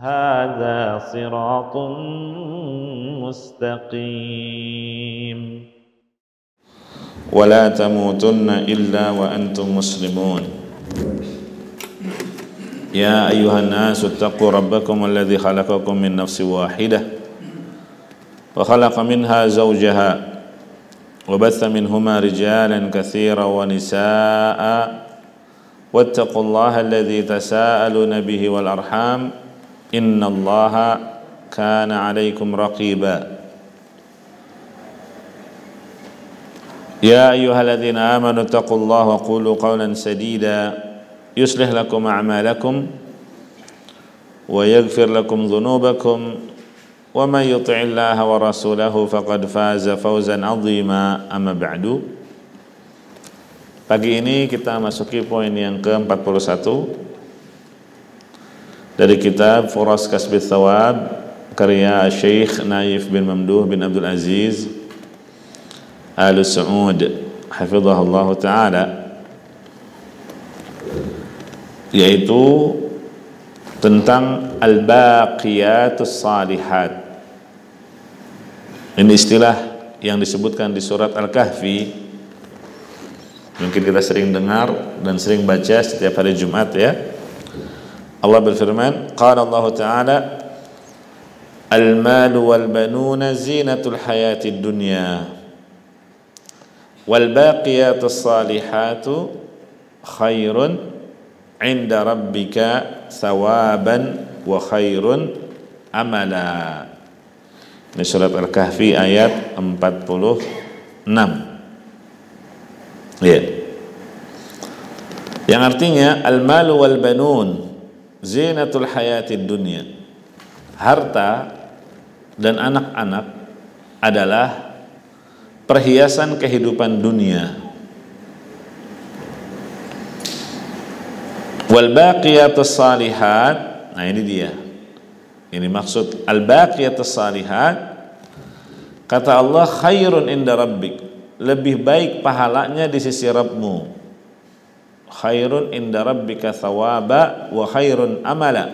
هذا صراط مستقيم ولا تموتن إلا وأنتم مسلمون يا أيها الناس اتقوا ربكم الذي خلقكم من نفس واحدة وخلق منها زوجها وبث منهما رجالا كثيرا ونساء واتقوا الله الذي تساءلون به والأرحام إن الله كان عليكم رقيبا يا أيها الذين آمنوا اتقوا الله وقولوا قولا سديدا يصلح لكم أعمالكم ويغفر لكم ذنوبكم ومن يطع الله ورسوله فقد فاز فوزا عظيما أما بعد. Pagi ini kita masuki poin yang ke-41 dari kitab Furas Kasbit Thawab karya Syekh Naif bin Mamduh bin Abdul Aziz Al-Saud hafizahullah ta'ala, yaitu tentang al-baqiyatus salihat. Ini istilah yang disebutkan di surat Al-Kahfi. Mungkin kita sering dengar dan sering baca setiap hari Jumat ya. Allah berfirman, qala Allah Ta'ala, al-malu wal banuna zinatul hayatid dunya wal baqiyatus salihatu khairun 'inda rabbika thawaban wa khairun amala. Ini surat Al-Kahfi ayat 46. Ya. Yang artinya al-malu wal banun zinatul hayatid dunya. Harta dan anak-anak adalah perhiasan kehidupan dunia. Wal baqiyatus salihat, nah ini dia. Ini maksud al-baqiyatus salihat. Kata Allah, khairun inda rabbik, lebih baik pahalanya di sisi Rabbmu. Khairun inda rabbika thawaba wa khairun amala.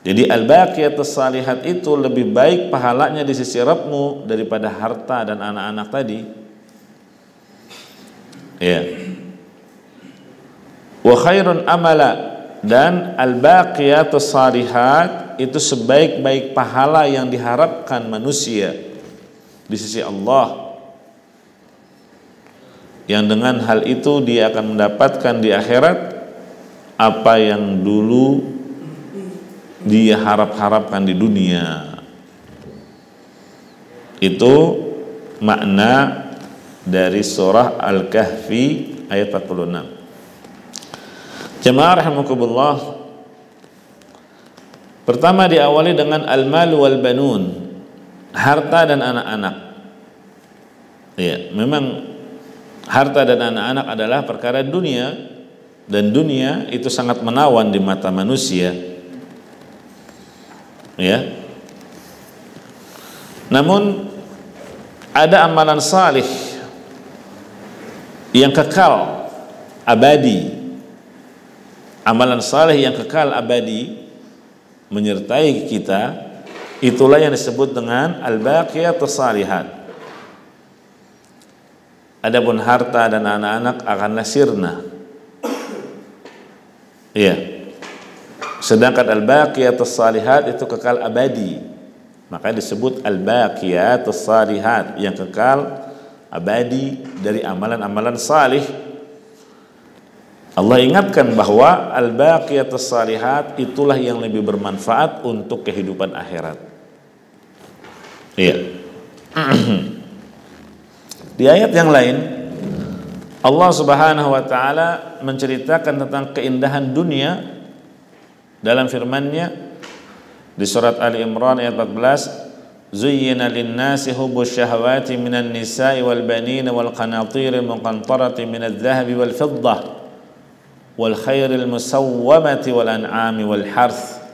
Jadi al-baqiyatus salihat itu lebih baik pahalanya di sisi Rabbmu daripada harta dan anak-anak tadi. Ya. Wa khairun amala, dan al-baqiyatus salihat itu sebaik-baik pahala yang diharapkan manusia di sisi Allah, yang dengan hal itu dia akan mendapatkan di akhirat apa yang dulu dia harap-harapkan di dunia. Itu makna dari surah Al-Kahfi ayat 46. Jemaah rahimakumullah, pertama diawali dengan al-mal wal banun, harta dan anak-anak. Ya, memang harta dan anak-anak adalah perkara dunia, dan dunia itu sangat menawan di mata manusia. Ya. Namun ada amalan salih yang kekal abadi. Amalan saleh yang kekal abadi menyertai kita, itulah yang disebut dengan al-baqiyatus salihat. Adapun harta dan anak-anak akanlah sirna. Iya. Sedangkan al-baqiyatus salihat itu kekal abadi. Makanya disebut al-baqiyatus salihat, yang kekal abadi dari amalan-amalan salih. Allah ingatkan bahwa al-baqiyatus salihat itulah yang lebih bermanfaat untuk kehidupan akhirat. Iya. Di ayat yang lain Allah Subhanahu wa taala menceritakan tentang keindahan dunia dalam firman-Nya di surat Ali Imran ayat 14, zuyyina lin-nasi hubbus syahawati minan nisa'i wal banina wal qanatiril muqantarati minadh dhahabi wal fiddah wal khairil musawwamati wal an'ami wal harth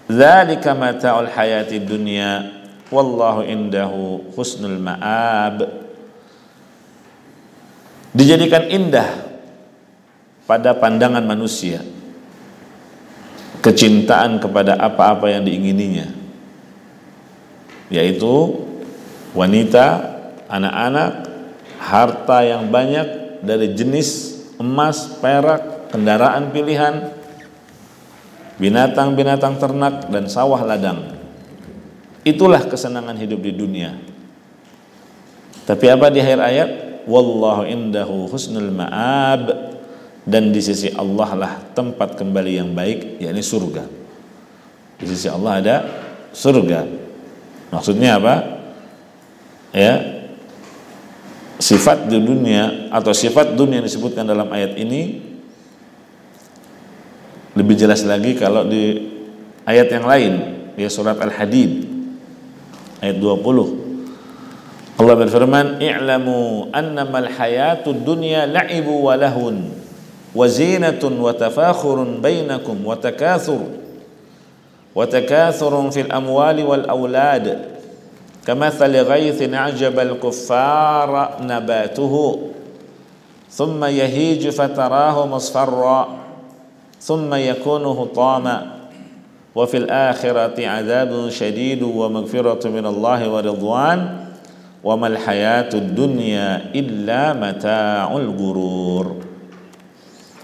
dzalika mata'ul hayatid dunya wallahu indahu husnul ma'ab. Dijadikan indah pada pandangan manusia kecintaan kepada apa-apa yang diingininya, yaitu wanita, anak-anak, harta yang banyak dari jenis emas, perak, kendaraan pilihan, binatang-binatang ternak, dan sawah ladang. Itulah kesenangan hidup di dunia. Tapi apa di akhir ayat? Wallahu indahu husnul ma'ab, dan di sisi Allah lah tempat kembali yang baik, yakni surga. Di sisi Allah ada surga. Maksudnya apa? Ya, sifat di dunia atau sifat dunia yang disebutkan dalam ayat ini lebih jelas lagi kalau di ayat yang lain, di surat Al-Hadid ayat 20. Allah berfirman, "I'lamu annamal hayatud dunya la'ibu wa lahun wa zinatun wa tafakhurun bainakum wa takathurun fil amwali wal aulad kamathali ghaythin a'jabal kuffara nabatuhu thumma yahiju fatarahu musfarra thumma yakunu hutama wa fil akhirati 'adzabun syadidun wa maghfiratun minallahi wa ridwan wa mal hayatud dunya illa mata'ul ghurur."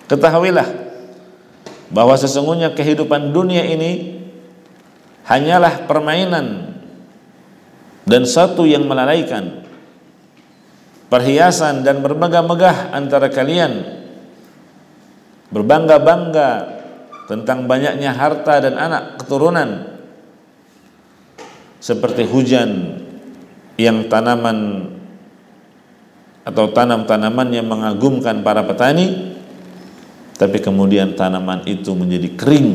Ketahuilah bahwa sesungguhnya kehidupan dunia ini hanyalah permainan dan satu yang melalaikan, perhiasan dan bermegah-megah antara kalian, berbangga-bangga tentang banyaknya harta dan anak keturunan, seperti hujan yang tanaman atau tanam-tanaman yang mengagumkan para petani, tapi kemudian tanaman itu menjadi kering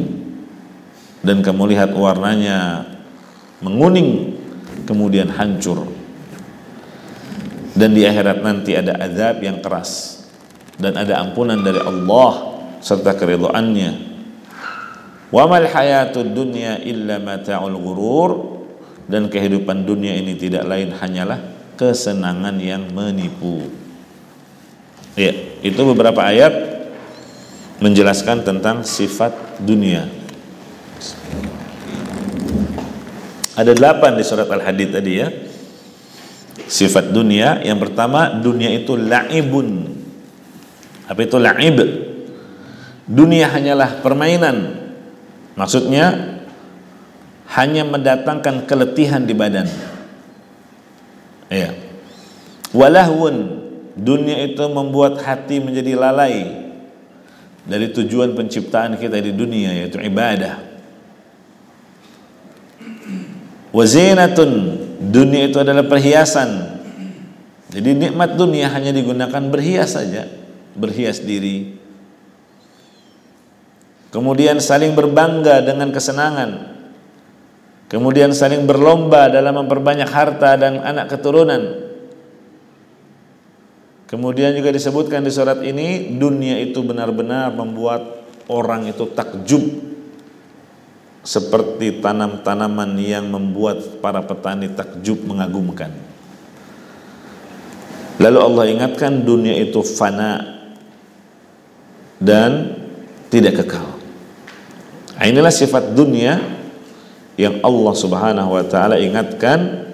dan kamu lihat warnanya menguning, kemudian hancur. Dan di akhirat nanti ada azab yang keras dan ada ampunan dari Allah serta keridhaannya. Wa mal hayatud dunya illa mata'ul ghurur, dan kehidupan dunia ini tidak lain hanyalah kesenangan yang menipu. Ya, itu beberapa ayat menjelaskan tentang sifat dunia. Ada 8 di surat Al-Hadid tadi ya. Sifat dunia yang pertama, dunia itu la'ibun. Apa itu la'ib? Dunia hanyalah permainan. Maksudnya hanya mendatangkan keletihan di badan. Ya. Walahun, dunia itu membuat hati menjadi lalai dari tujuan penciptaan kita di dunia, yaitu ibadah. Wazinatun, dunia itu adalah perhiasan. Jadi nikmat dunia hanya digunakan berhias saja, berhias diri. Kemudian saling berbangga dengan kesenangan. Kemudian saling berlomba dalam memperbanyak harta dan anak keturunan. Kemudian juga disebutkan di surat ini, dunia itu benar-benar membuat orang itu takjub, seperti tanam-tanaman yang membuat para petani takjub, mengagumkan. Lalu Allah ingatkan dunia itu fana dan tidak kekal. Inilah sifat dunia yang Allah Subhanahu wa taala ingatkan,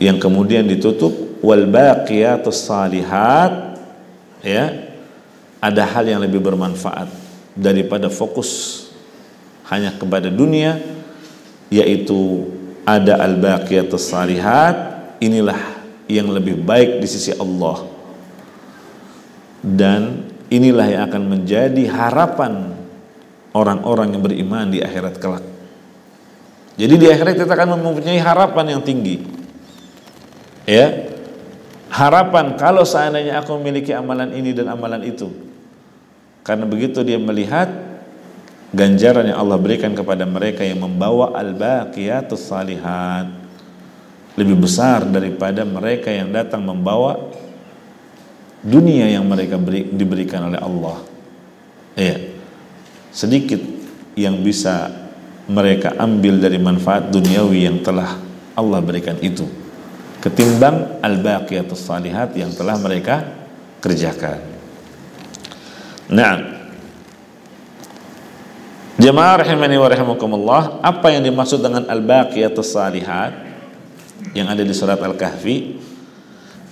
yang kemudian ditutup wal baqiyatus salihat, ya, ada hal yang lebih bermanfaat daripada fokus hanya kepada dunia, yaitu ada al baqiyatus salihat. Inilah yang lebih baik di sisi Allah, dan inilah yang akan menjadi harapan orang-orang yang beriman di akhirat kelak. Jadi di akhirat kita akan mempunyai harapan yang tinggi, ya, harapan kalau seandainya aku memiliki amalan ini dan amalan itu. Karena begitu dia melihat ganjaran yang Allah berikan kepada mereka yang membawa al-baqiyatus salihat, lebih besar daripada mereka yang datang membawa dunia yang mereka diberikan oleh Allah. Ya, sedikit yang bisa mereka ambil dari manfaat duniawi yang telah Allah berikan itu, ketimbang al-baqiyatus salihat yang telah mereka kerjakan. Nah, Jemaah rahimani wa rahimakumullah, apa yang dimaksud dengan al-baqiyatus salihat yang ada di surat Al-Kahfi,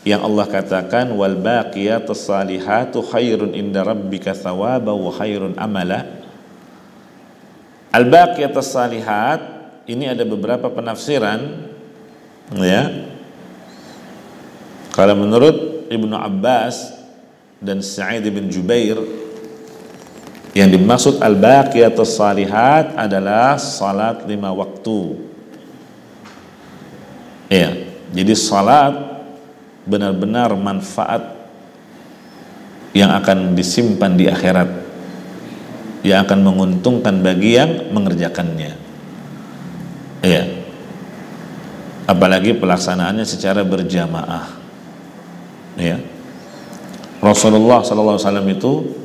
yang Allah katakan wal baqiyatus salihatu khairun inda rabbika thawaban wa khairun amala. Al-baqiyatus salihat ini ada beberapa penafsiran, ya. Kalau menurut Ibnu Abbas dan Sa'id bin Jubair, yang dimaksud al-baqiyatus salihat adalah salat 5 waktu. Ya, jadi salat benar-benar manfaat yang akan disimpan di akhirat, yang akan menguntungkan bagi yang mengerjakannya. Ya. Apalagi pelaksanaannya secara berjamaah. Ya. Rasulullah SAW itu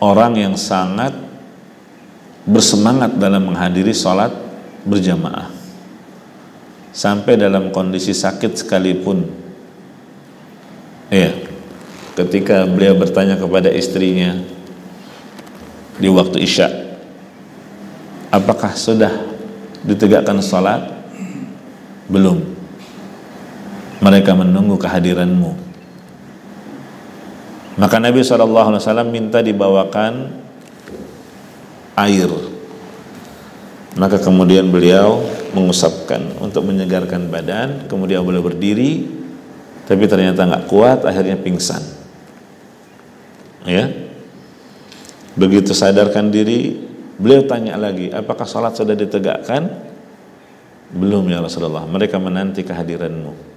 orang yang sangat bersemangat dalam menghadiri sholat berjamaah, sampai dalam kondisi sakit sekalipun. Ya, ketika beliau bertanya kepada istrinya di waktu Isya, apakah sudah ditegakkan sholat? Belum. Mereka menunggu kehadiranmu. Maka Nabi SAW minta dibawakan air. Maka kemudian beliau mengusapkan untuk menyegarkan badan. Kemudian beliau berdiri, tapi ternyata nggak kuat, akhirnya pingsan. Ya, begitu sadarkan diri, beliau tanya lagi, apakah salat sudah ditegakkan? Belum ya Rasulullah, mereka menanti kehadiranmu.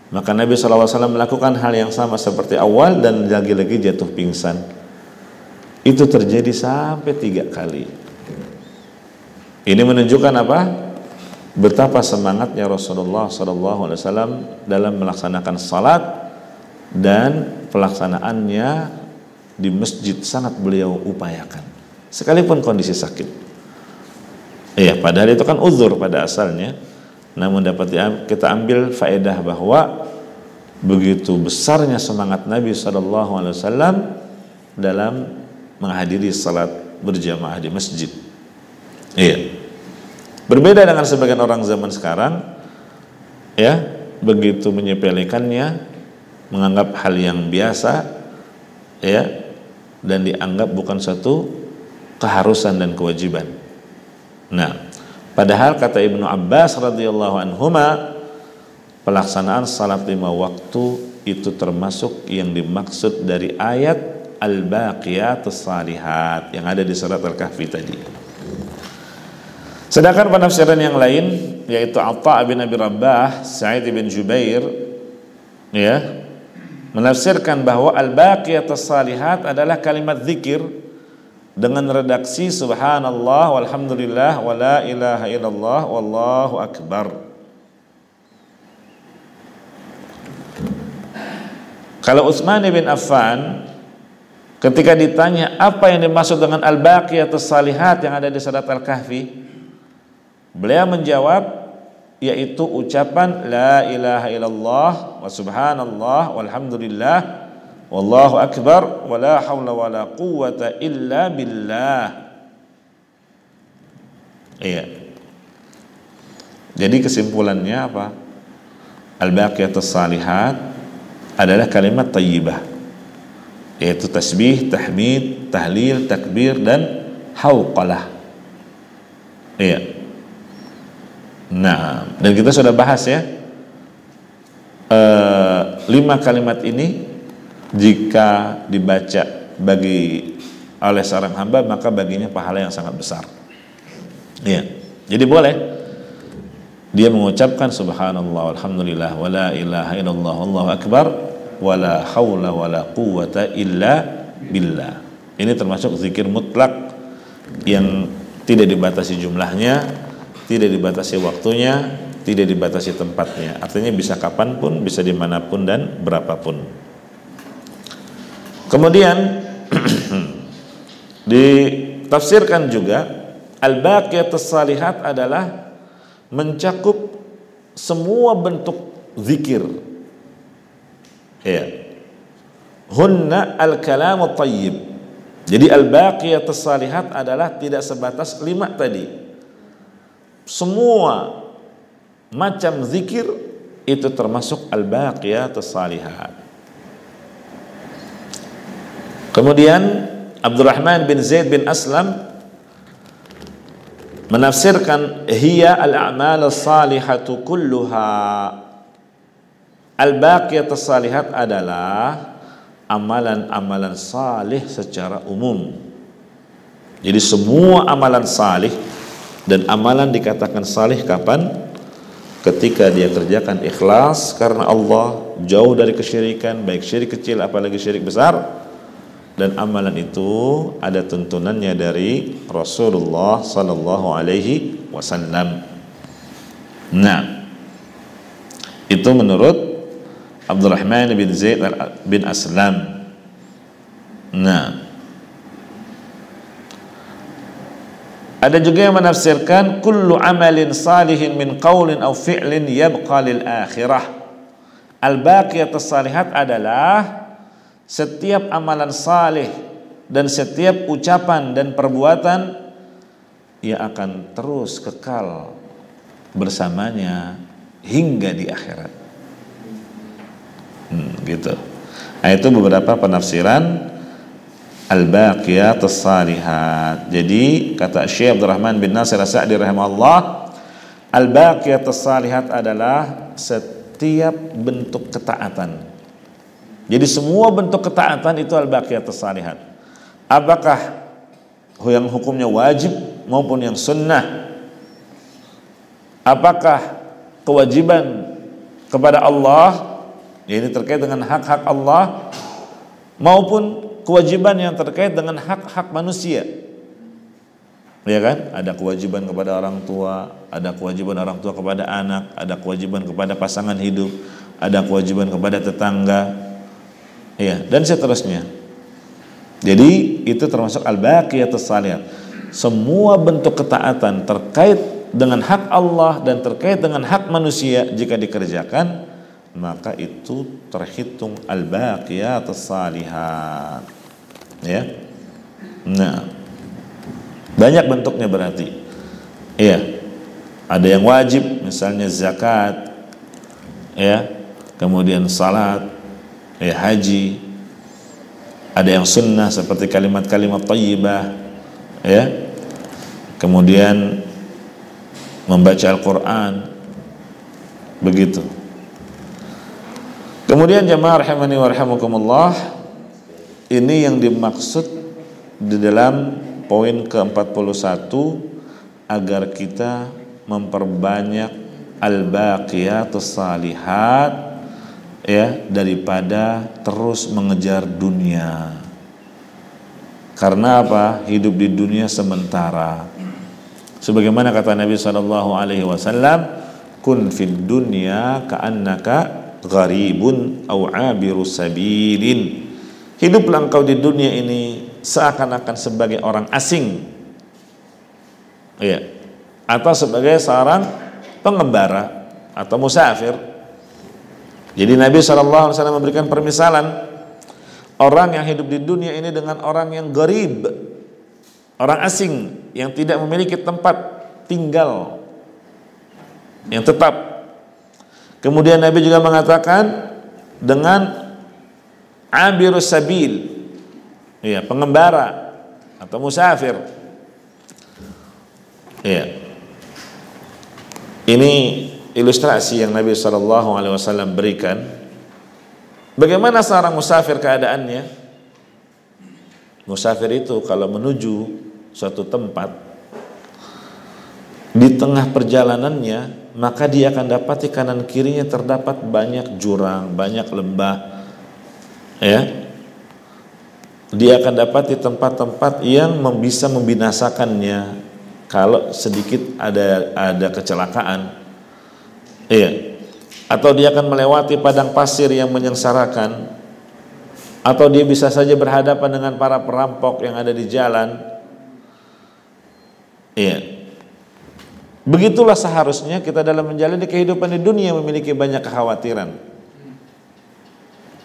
Maka Nabi SAW melakukan hal yang sama seperti awal dan lagi-lagi jatuh pingsan. Itu terjadi sampai 3 kali. Ini menunjukkan apa? Betapa semangatnya Rasulullah SAW dalam melaksanakan salat, dan pelaksanaannya di masjid sangat beliau upayakan, sekalipun kondisi sakit. Iya, padahal itu kan uzur pada asalnya. Namun dapat kita ambil faedah bahwa begitu besarnya semangat Nabi SAW dalam menghadiri salat berjamaah di masjid. Iya. Berbeda dengan sebagian orang zaman sekarang, ya, begitu menyepelekannya, menganggap hal yang biasa, ya, dan dianggap bukan suatu keharusan dan kewajiban. Nah, padahal kata Ibnu Abbas radhiyallahu anhuma, pelaksanaan salat 5 waktu itu termasuk yang dimaksud dari ayat al-baqiyatus salihat yang ada di surat Al-Kahfi tadi. Sedangkan penafsiran yang lain, yaitu Atha bin Abi Rabah, Sa'id bin Jubair, ya, menafsirkan bahwa al-baqiyatus salihat adalah kalimat zikir dengan redaksi subhanallah walhamdulillah wa la ilaha illallah wallahu akbar. Kalau Utsman bin Affan ketika ditanya apa yang dimaksud dengan al-baqiyatus salihat yang ada di surat Al-Kahfi, beliau menjawab, yaitu ucapan la ilaha illallah wa subhanallah walhamdulillah wallahu akbar wa la hawla wa la quwwata illa billah. Iya. Jadi kesimpulannya apa? Al-baqiyatus salihat adalah kalimat thayyibah, yaitu tasbih, tahmid, tahlil, takbir, dan hauqalah. Iya. Nah, dan kita sudah bahas ya, 5 kalimat ini jika dibaca oleh seorang hamba, maka baginya pahala yang sangat besar. Ya, jadi boleh dia mengucapkan subhanallah walhamdulillah wa la ilaha illallah wallahu akbar wa la haula wa la quwwata illa billah. Ini termasuk zikir mutlak yang tidak dibatasi jumlahnya, tidak dibatasi waktunya, tidak dibatasi tempatnya. Artinya bisa kapanpun, bisa dimanapun dan berapapun. Kemudian ditafsirkan juga al-baqiyatus salihat adalah mencakup semua bentuk zikir. Ya. Hunna al-kalamut thayyib. Jadi al-baqiyatus salihat adalah tidak sebatas 5 tadi. Semua macam zikir itu termasuk al-baqiyatus salihat. Kemudian Abdurrahman bin Zaid bin Aslam menafsirkan hiya al-a'mal as-salihatu kulluha. Al-baqiyatus salihat adalah amalan-amalan salih secara umum. Jadi semua amalan salih, dan amalan dikatakan salih kapan? Ketika dia kerjakan ikhlas karena Allah, jauh dari kesyirikan, baik syirik kecil apalagi syirik besar, dan amalan itu ada tuntunannya dari Rasulullah sallallahu alaihi wasallam. Nah, itu menurut Abdurrahman bin Zaid bin Aslam. Nah, ada juga yang menafsirkan kullu amalin salihin min qaulin aw fi'lin yabqa lil akhirah. Al-baqiyatus salihat adalah setiap amalan salih dan setiap ucapan dan perbuatan yang akan terus kekal bersamanya hingga di akhirat. Gitu. Nah, itu beberapa penafsiran al-baqiyatus salihat. Jadi kata Syekh Abdurrahman bin Nasir As-Sa'di rahimahullah, al-baqiyatus salihat adalah setiap bentuk ketaatan. Jadi semua bentuk ketaatan itu al-baqiyatus salihat. Apakah yang hukumnya wajib maupun yang sunnah? Apakah kewajiban kepada Allah, ini terkait dengan hak-hak Allah, maupun kewajiban yang terkait dengan hak-hak manusia? Ya kan? Ada kewajiban kepada orang tua, ada kewajiban orang tua kepada anak, ada kewajiban kepada pasangan hidup, ada kewajiban kepada tetangga, ya, dan seterusnya. Jadi itu termasuk al-baqiyatus salihat. Semua bentuk ketaatan terkait dengan hak Allah dan terkait dengan hak manusia jika dikerjakan, maka itu terhitung al-baqiyatus salihat. Ya. Nah, banyak bentuknya berarti. Iya. Ada yang wajib, misalnya zakat, ya. Kemudian salat, ya, haji. Ada yang sunnah seperti kalimat-kalimat thayyibah, ya. Kemudian membaca Al-Qur'an. Begitu. Kemudian jamaah rahimani wa rahimakumullah, ini yang dimaksud di dalam poin ke-41, agar kita memperbanyak al-baqiyatus salihat, ya, daripada terus mengejar dunia. Karena apa? Hidup di dunia sementara. Sebagaimana kata Nabi SAW, kun fid dunya ka'annaka gharibun aw abiru sabilin. Hiduplah engkau di dunia ini seakan-akan sebagai orang asing, ya, atau sebagai seorang pengembara atau musafir. Jadi Nabi SAW memberikan permisalan orang yang hidup di dunia ini dengan orang yang gharib, orang asing yang tidak memiliki tempat tinggal yang tetap. Kemudian Nabi juga mengatakan dengan abirus sabil, ya, pengembara atau musafir. Ya. Ini ilustrasi yang Nabi SAW berikan. Bagaimana seorang musafir keadaannya? Musafir itu kalau menuju suatu tempat, di tengah perjalanannya, maka dia akan dapati kanan kirinya terdapat banyak jurang, banyak lembah, ya. Dia akan dapati tempat-tempat yang bisa membinasakannya kalau sedikit ada kecelakaan, ya. Atau dia akan melewati padang pasir yang menyengsarakan, atau dia bisa saja berhadapan dengan para perampok yang ada di jalan, ya. Begitulah seharusnya kita dalam menjalani kehidupan di dunia memiliki banyak kekhawatiran.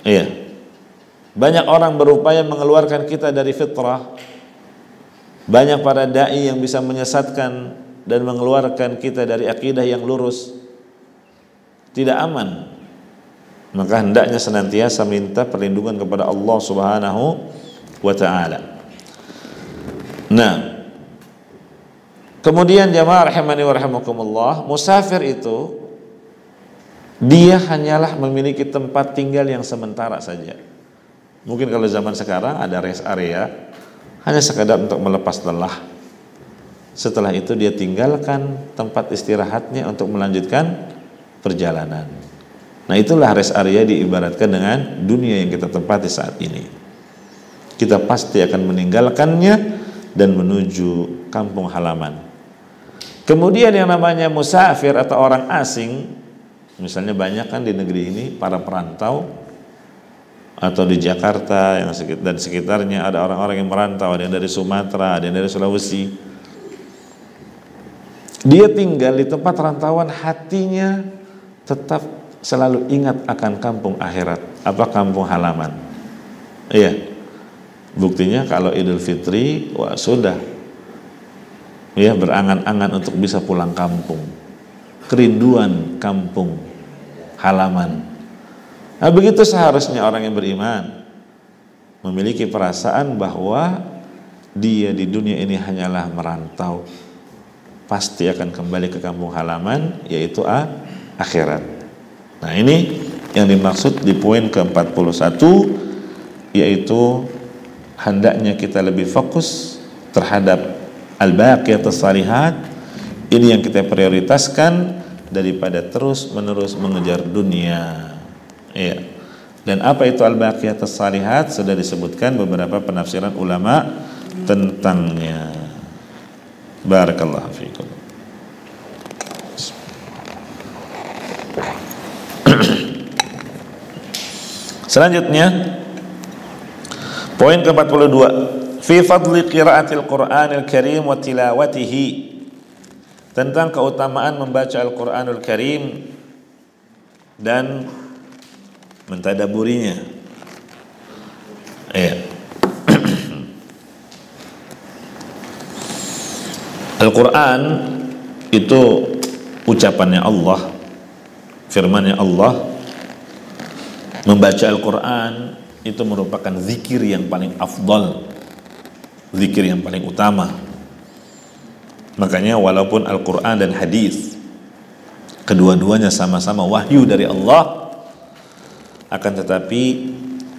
Iya. Banyak orang berupaya mengeluarkan kita dari fitrah. Banyak para dai yang bisa menyesatkan dan mengeluarkan kita dari akidah yang lurus. Tidak aman. Maka hendaknya senantiasa minta perlindungan kepada Allah Subhanahu wa ta'ala. Nah, kemudian jamaah rahimani wa rahimakumullah, musafir itu dia hanyalah memiliki tempat tinggal yang sementara saja. Mungkin kalau zaman sekarang ada rest area, hanya sekadar untuk melepas lelah. Setelah itu dia tinggalkan tempat istirahatnya untuk melanjutkan perjalanan. Nah, itulah rest area diibaratkan dengan dunia yang kita tempati saat ini. Kita pasti akan meninggalkannya dan menuju kampung halaman. Kemudian yang namanya musafir atau orang asing, misalnya banyak kan di negeri ini para perantau, atau di Jakarta dan sekitarnya ada orang-orang yang merantau, ada yang dari Sumatera, ada yang dari Sulawesi. Dia tinggal di tempat rantauan, hatinya tetap selalu ingat akan kampung akhirat, apa kampung halaman. Iya. Buktinya kalau Idul Fitri, wah sudah. Ya, berangan-angan untuk bisa pulang kampung. Kerinduan kampung halaman. Nah, begitu seharusnya orang yang beriman memiliki perasaan bahwa dia di dunia ini hanyalah merantau, pasti akan kembali ke kampung halaman, yaitu akhirat. Nah, ini yang dimaksud di poin ke-41, yaitu hendaknya kita lebih fokus terhadap al-baqiyatus shalihat. Ini yang kita prioritaskan daripada terus-menerus mengejar dunia. Ya. Dan apa itu al-baqiyatus shalihat? Sudah disebutkan beberapa penafsiran ulama tentangnya. Barakallahu fiikum. Selanjutnya poin ke-42, fi fadli qiraatil Qur'anil Karim wa tilawatihi, tentang keutamaan membaca Al-Qur'anul Karim dan mentadaburinya. Ya. Al-Quran itu ucapannya Allah, firmannya Allah. Membaca Al-Quran itu merupakan zikir yang paling afdal, zikir yang paling utama. Makanya walaupun Al-Quran dan hadis kedua-duanya sama-sama wahyu dari Allah, akan tetapi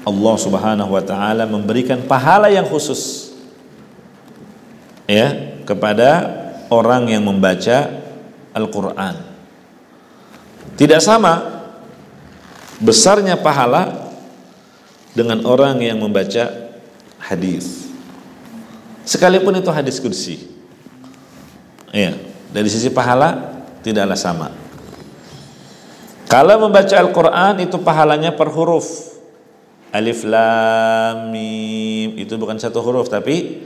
Allah Subhanahu wa ta'ala memberikan pahala yang khusus ya kepada orang yang membaca Al-Quran. Tidak sama besarnya pahala dengan orang yang membaca hadis, sekalipun itu hadis qudsi. Ya, dari sisi pahala tidaklah sama. Kalau membaca Al-Quran itu pahalanya per huruf. Alif lam mim itu bukan satu huruf tapi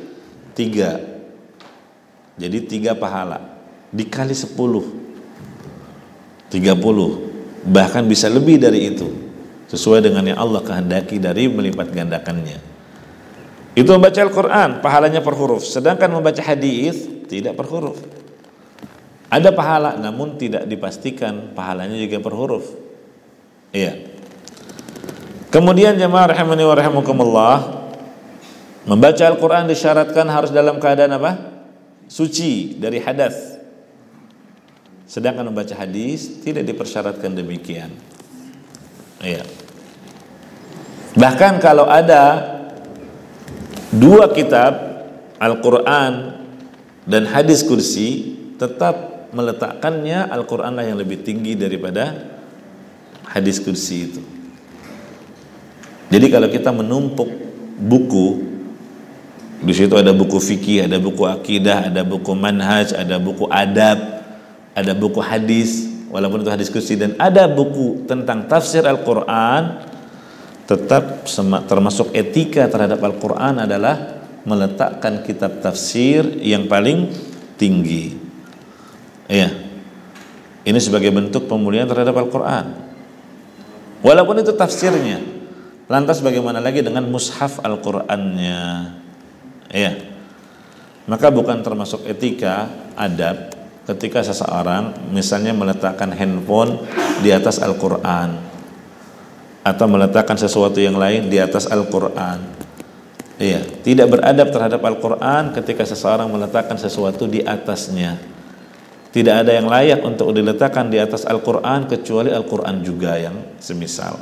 3. Jadi 3 pahala dikali 10, 30, bahkan bisa lebih dari itu, sesuai dengan yang Allah kehendaki dari melipat gandakannya. Itu membaca Al-Quran pahalanya per huruf. Sedangkan membaca hadis tidak per huruf. Ada pahala namun tidak dipastikan pahalanya juga per huruf. Iya. Kemudian jemaah rahimani wa rahimakumullah, membaca Al-Quran disyaratkan harus dalam keadaan apa? Suci dari hadas. Sedangkan membaca hadis tidak dipersyaratkan demikian. Iya. Bahkan kalau ada 2 kitab, Al-Quran dan hadis qudsi, tetap meletakkannya Al-Quranlah yang lebih tinggi daripada hadis qudsi itu. Jadi kalau kita menumpuk buku, di situ ada buku fikih, ada buku akidah, ada buku manhaj, ada buku adab, ada buku hadis, walaupun itu hadis qudsi, dan ada buku tentang tafsir Al-Quran, tetap termasuk etika terhadap Al-Quran adalah meletakkan kitab tafsir yang paling tinggi. Iya. Ini sebagai bentuk pemuliaan terhadap Al-Quran. Walaupun itu tafsirnya, Lantas bagaimana lagi dengan mushaf Al-Qur'annya? Ya. Maka bukan termasuk etika, adab ketika seseorang misalnya meletakkan handphone di atas Al-Qur'an atau meletakkan sesuatu yang lain di atas Al-Qur'an. Iya, tidak beradab terhadap Al-Qur'an ketika seseorang meletakkan sesuatu di atasnya. Tidak ada yang layak untuk diletakkan di atas Al-Qur'an kecuali Al-Qur'an juga yang semisal.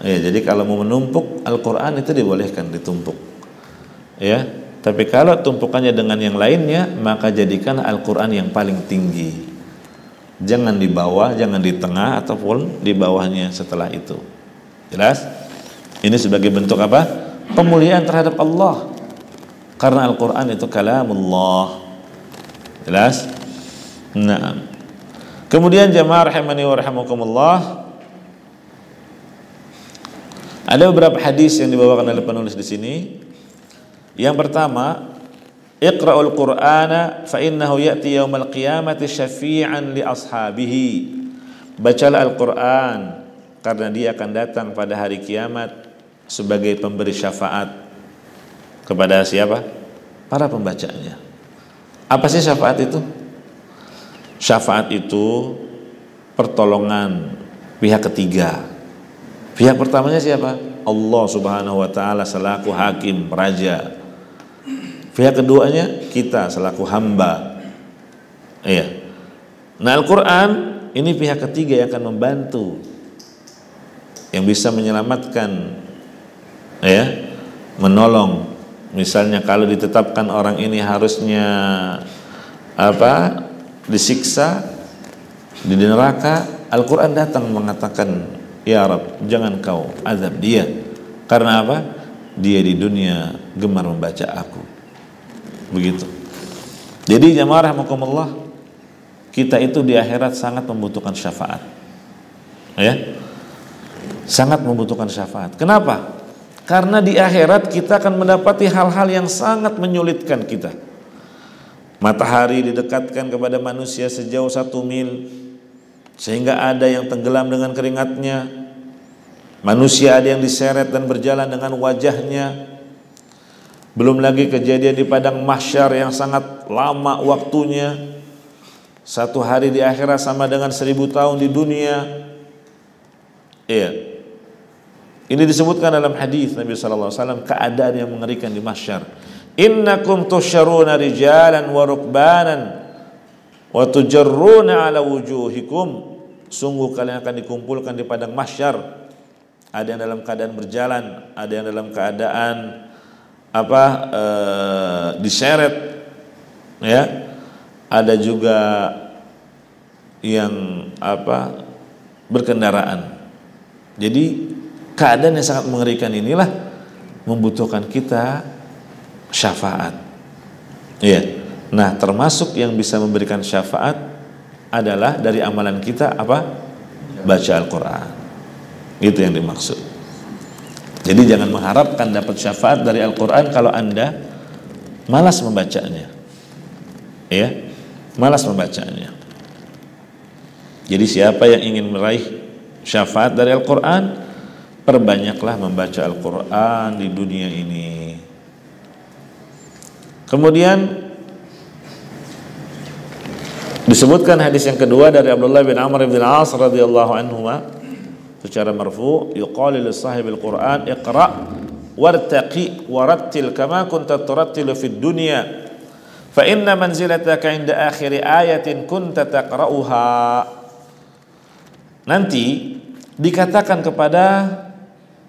Ya, jadi kalau mau menumpuk Al-Qur'an itu dibolehkan ditumpuk. Ya, tapi kalau tumpukannya dengan yang lainnya, maka jadikan Al-Qur'an yang paling tinggi. Jangan di bawah, jangan di tengah ataupun di bawahnya setelah itu. Jelas? Ini sebagai bentuk apa? Pemuliaan terhadap Allah. Karena Al-Qur'an itu kalamullah. Jelas? Nah. Kemudian jamaah rahimani wa rahimakumullah, ada beberapa hadis yang dibawakan oleh penulis di sini. Yang pertama, Iqra'ul Qur'ana fa innahu ya'ti yaumal qiyamati syafi'an li ashabihi. Bacalah Al-Qur'an karena dia akan datang pada hari kiamat sebagai pemberi syafaat kepada siapa? Para pembacanya. Apa sih syafaat itu? Syafaat itu pertolongan pihak ketiga. Pihak pertamanya siapa? Allah Subhanahu wa taala selaku hakim, raja. Pihak keduanya kita selaku hamba. Iya. Nah, Al-Qur'an ini pihak ketiga yang akan membantu, yang bisa menyelamatkan, ya, menolong. Misalnya kalau ditetapkan orang ini harusnya disiksa di neraka, Al-Qur'an datang mengatakan, ya Rabb, jangan kau azab dia. Karena apa? Dia di dunia gemar membaca aku. Begitu. Jadi jamaah rahimakumullah, kita itu di akhirat sangat membutuhkan syafaat. Ya. Sangat membutuhkan syafaat. Kenapa? Karena di akhirat kita akan mendapati hal-hal yang sangat menyulitkan kita. Matahari didekatkan kepada manusia sejauh 1 mil, sehingga ada yang tenggelam dengan keringatnya. Manusia ada yang diseret dan berjalan dengan wajahnya. Belum lagi kejadian di padang mahsyar yang sangat lama waktunya. 1 hari di akhirat sama dengan 1000 tahun di dunia. Iya. Ini disebutkan dalam hadis Nabi sallallahu alaihi wasallam, keadaan yang mengerikan di mahsyar. Innakum tusyaruna rijalan wa rukbanan wa tujarruna ala wujuhikum. Sungguh kalian akan dikumpulkan di padang mahsyar. Ada yang dalam keadaan berjalan, ada yang dalam keadaan diseret, ya. Ada juga yang berkendaraan. Jadi keadaan yang sangat mengerikan inilah membutuhkan kita syafaat. Iya. Nah, termasuk yang bisa memberikan syafaat adalah dari amalan kita baca Al-Qur'an. Itu yang dimaksud. Jadi jangan mengharapkan dapat syafaat dari Al-Qur'an kalau Anda malas membacanya. Ya, malas membacanya. Jadi siapa yang ingin meraih syafaat dari Al-Qur'an, perbanyaklah membaca Al-Qur'an di dunia ini. Kemudian disebutkan hadis yang kedua dari Abdullah bin Amr bin Al-As radhiyallahu anhuma secara marfu, yuqalu li sahibil Qur'an iqra wartaqi warattil kama kunta turattilu fid dunya fa inna manzilataka 'inda akhir ayatin kunta taqra'uha. Nanti dikatakan kepada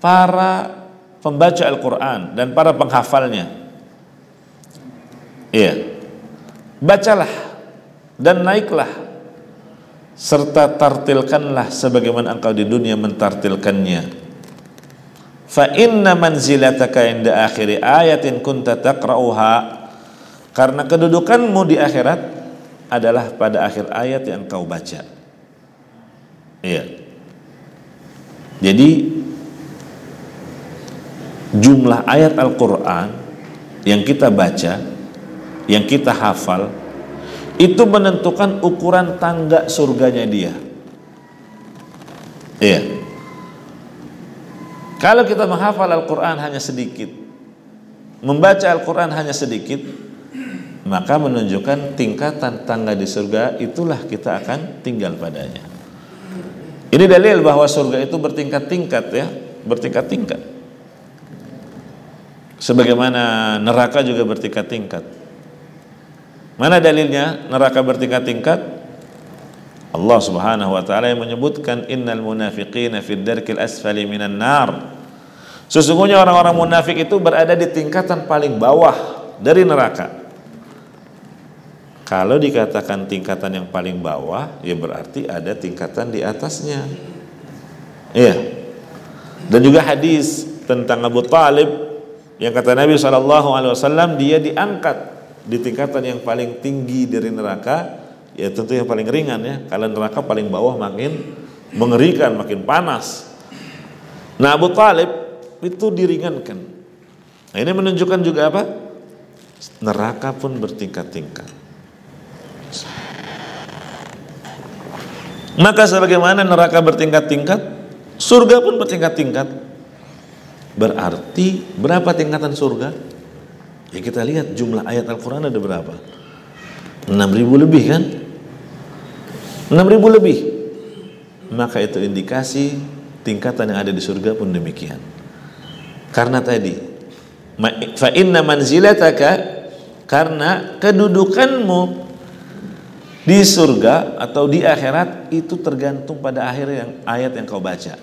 para pembaca Al-Qur'an dan para penghafalnya, iya, bacalah dan naiklah serta tartilkanlah sebagaimana engkau di dunia mentartilkannya. Fa inna manzilataka inda akhiri ayatin kunta taqra'uha, karena kedudukanmu di akhirat adalah pada akhir ayat yang engkau baca. Iya. Jadi jumlah ayat Al-Qur'an yang kita baca, yang kita hafal, itu menentukan ukuran tangga surganya dia. Iya. Kalau kita menghafal Al-Quran hanya sedikit, membaca Al-Quran hanya sedikit, maka menunjukkan tingkatan tangga di surga itulah kita akan tinggal padanya. Ini dalil bahwa surga itu bertingkat-tingkat ya, bertingkat-tingkat. Sebagaimana neraka juga bertingkat-tingkat. Mana dalilnya neraka bertingkat-tingkat? Allah Subhanahu wa taala yang menyebutkan innal munafiqina fid darkil asfali minan nar. Sesungguhnya orang-orang munafik itu berada di tingkatan paling bawah dari neraka. Kalau dikatakan tingkatan yang paling bawah, ya berarti ada tingkatan di atasnya. Iya. Dan juga hadis tentang Abu Talib yang kata Nabi SAW, dia diangkat di tingkatan yang paling tinggi dari neraka. Ya tentu yang paling ringan ya. Kalau neraka paling bawah makin mengerikan, makin panas. Nah Abu Talib itu diringankan. Nah ini menunjukkan juga apa? Neraka pun bertingkat-tingkat. Maka sebagaimana neraka bertingkat-tingkat, surga pun bertingkat-tingkat. Berarti berapa tingkatan surga? Ya kita lihat jumlah ayat Al-Quran ada berapa? 6.000 lebih kan? 6.000 lebih. Maka itu indikasi tingkatan yang ada di surga pun demikian. Karena tadi fa inna manzilataka, karena kedudukanmu di surga atau di akhirat itu tergantung pada akhir yang ayat yang kau baca.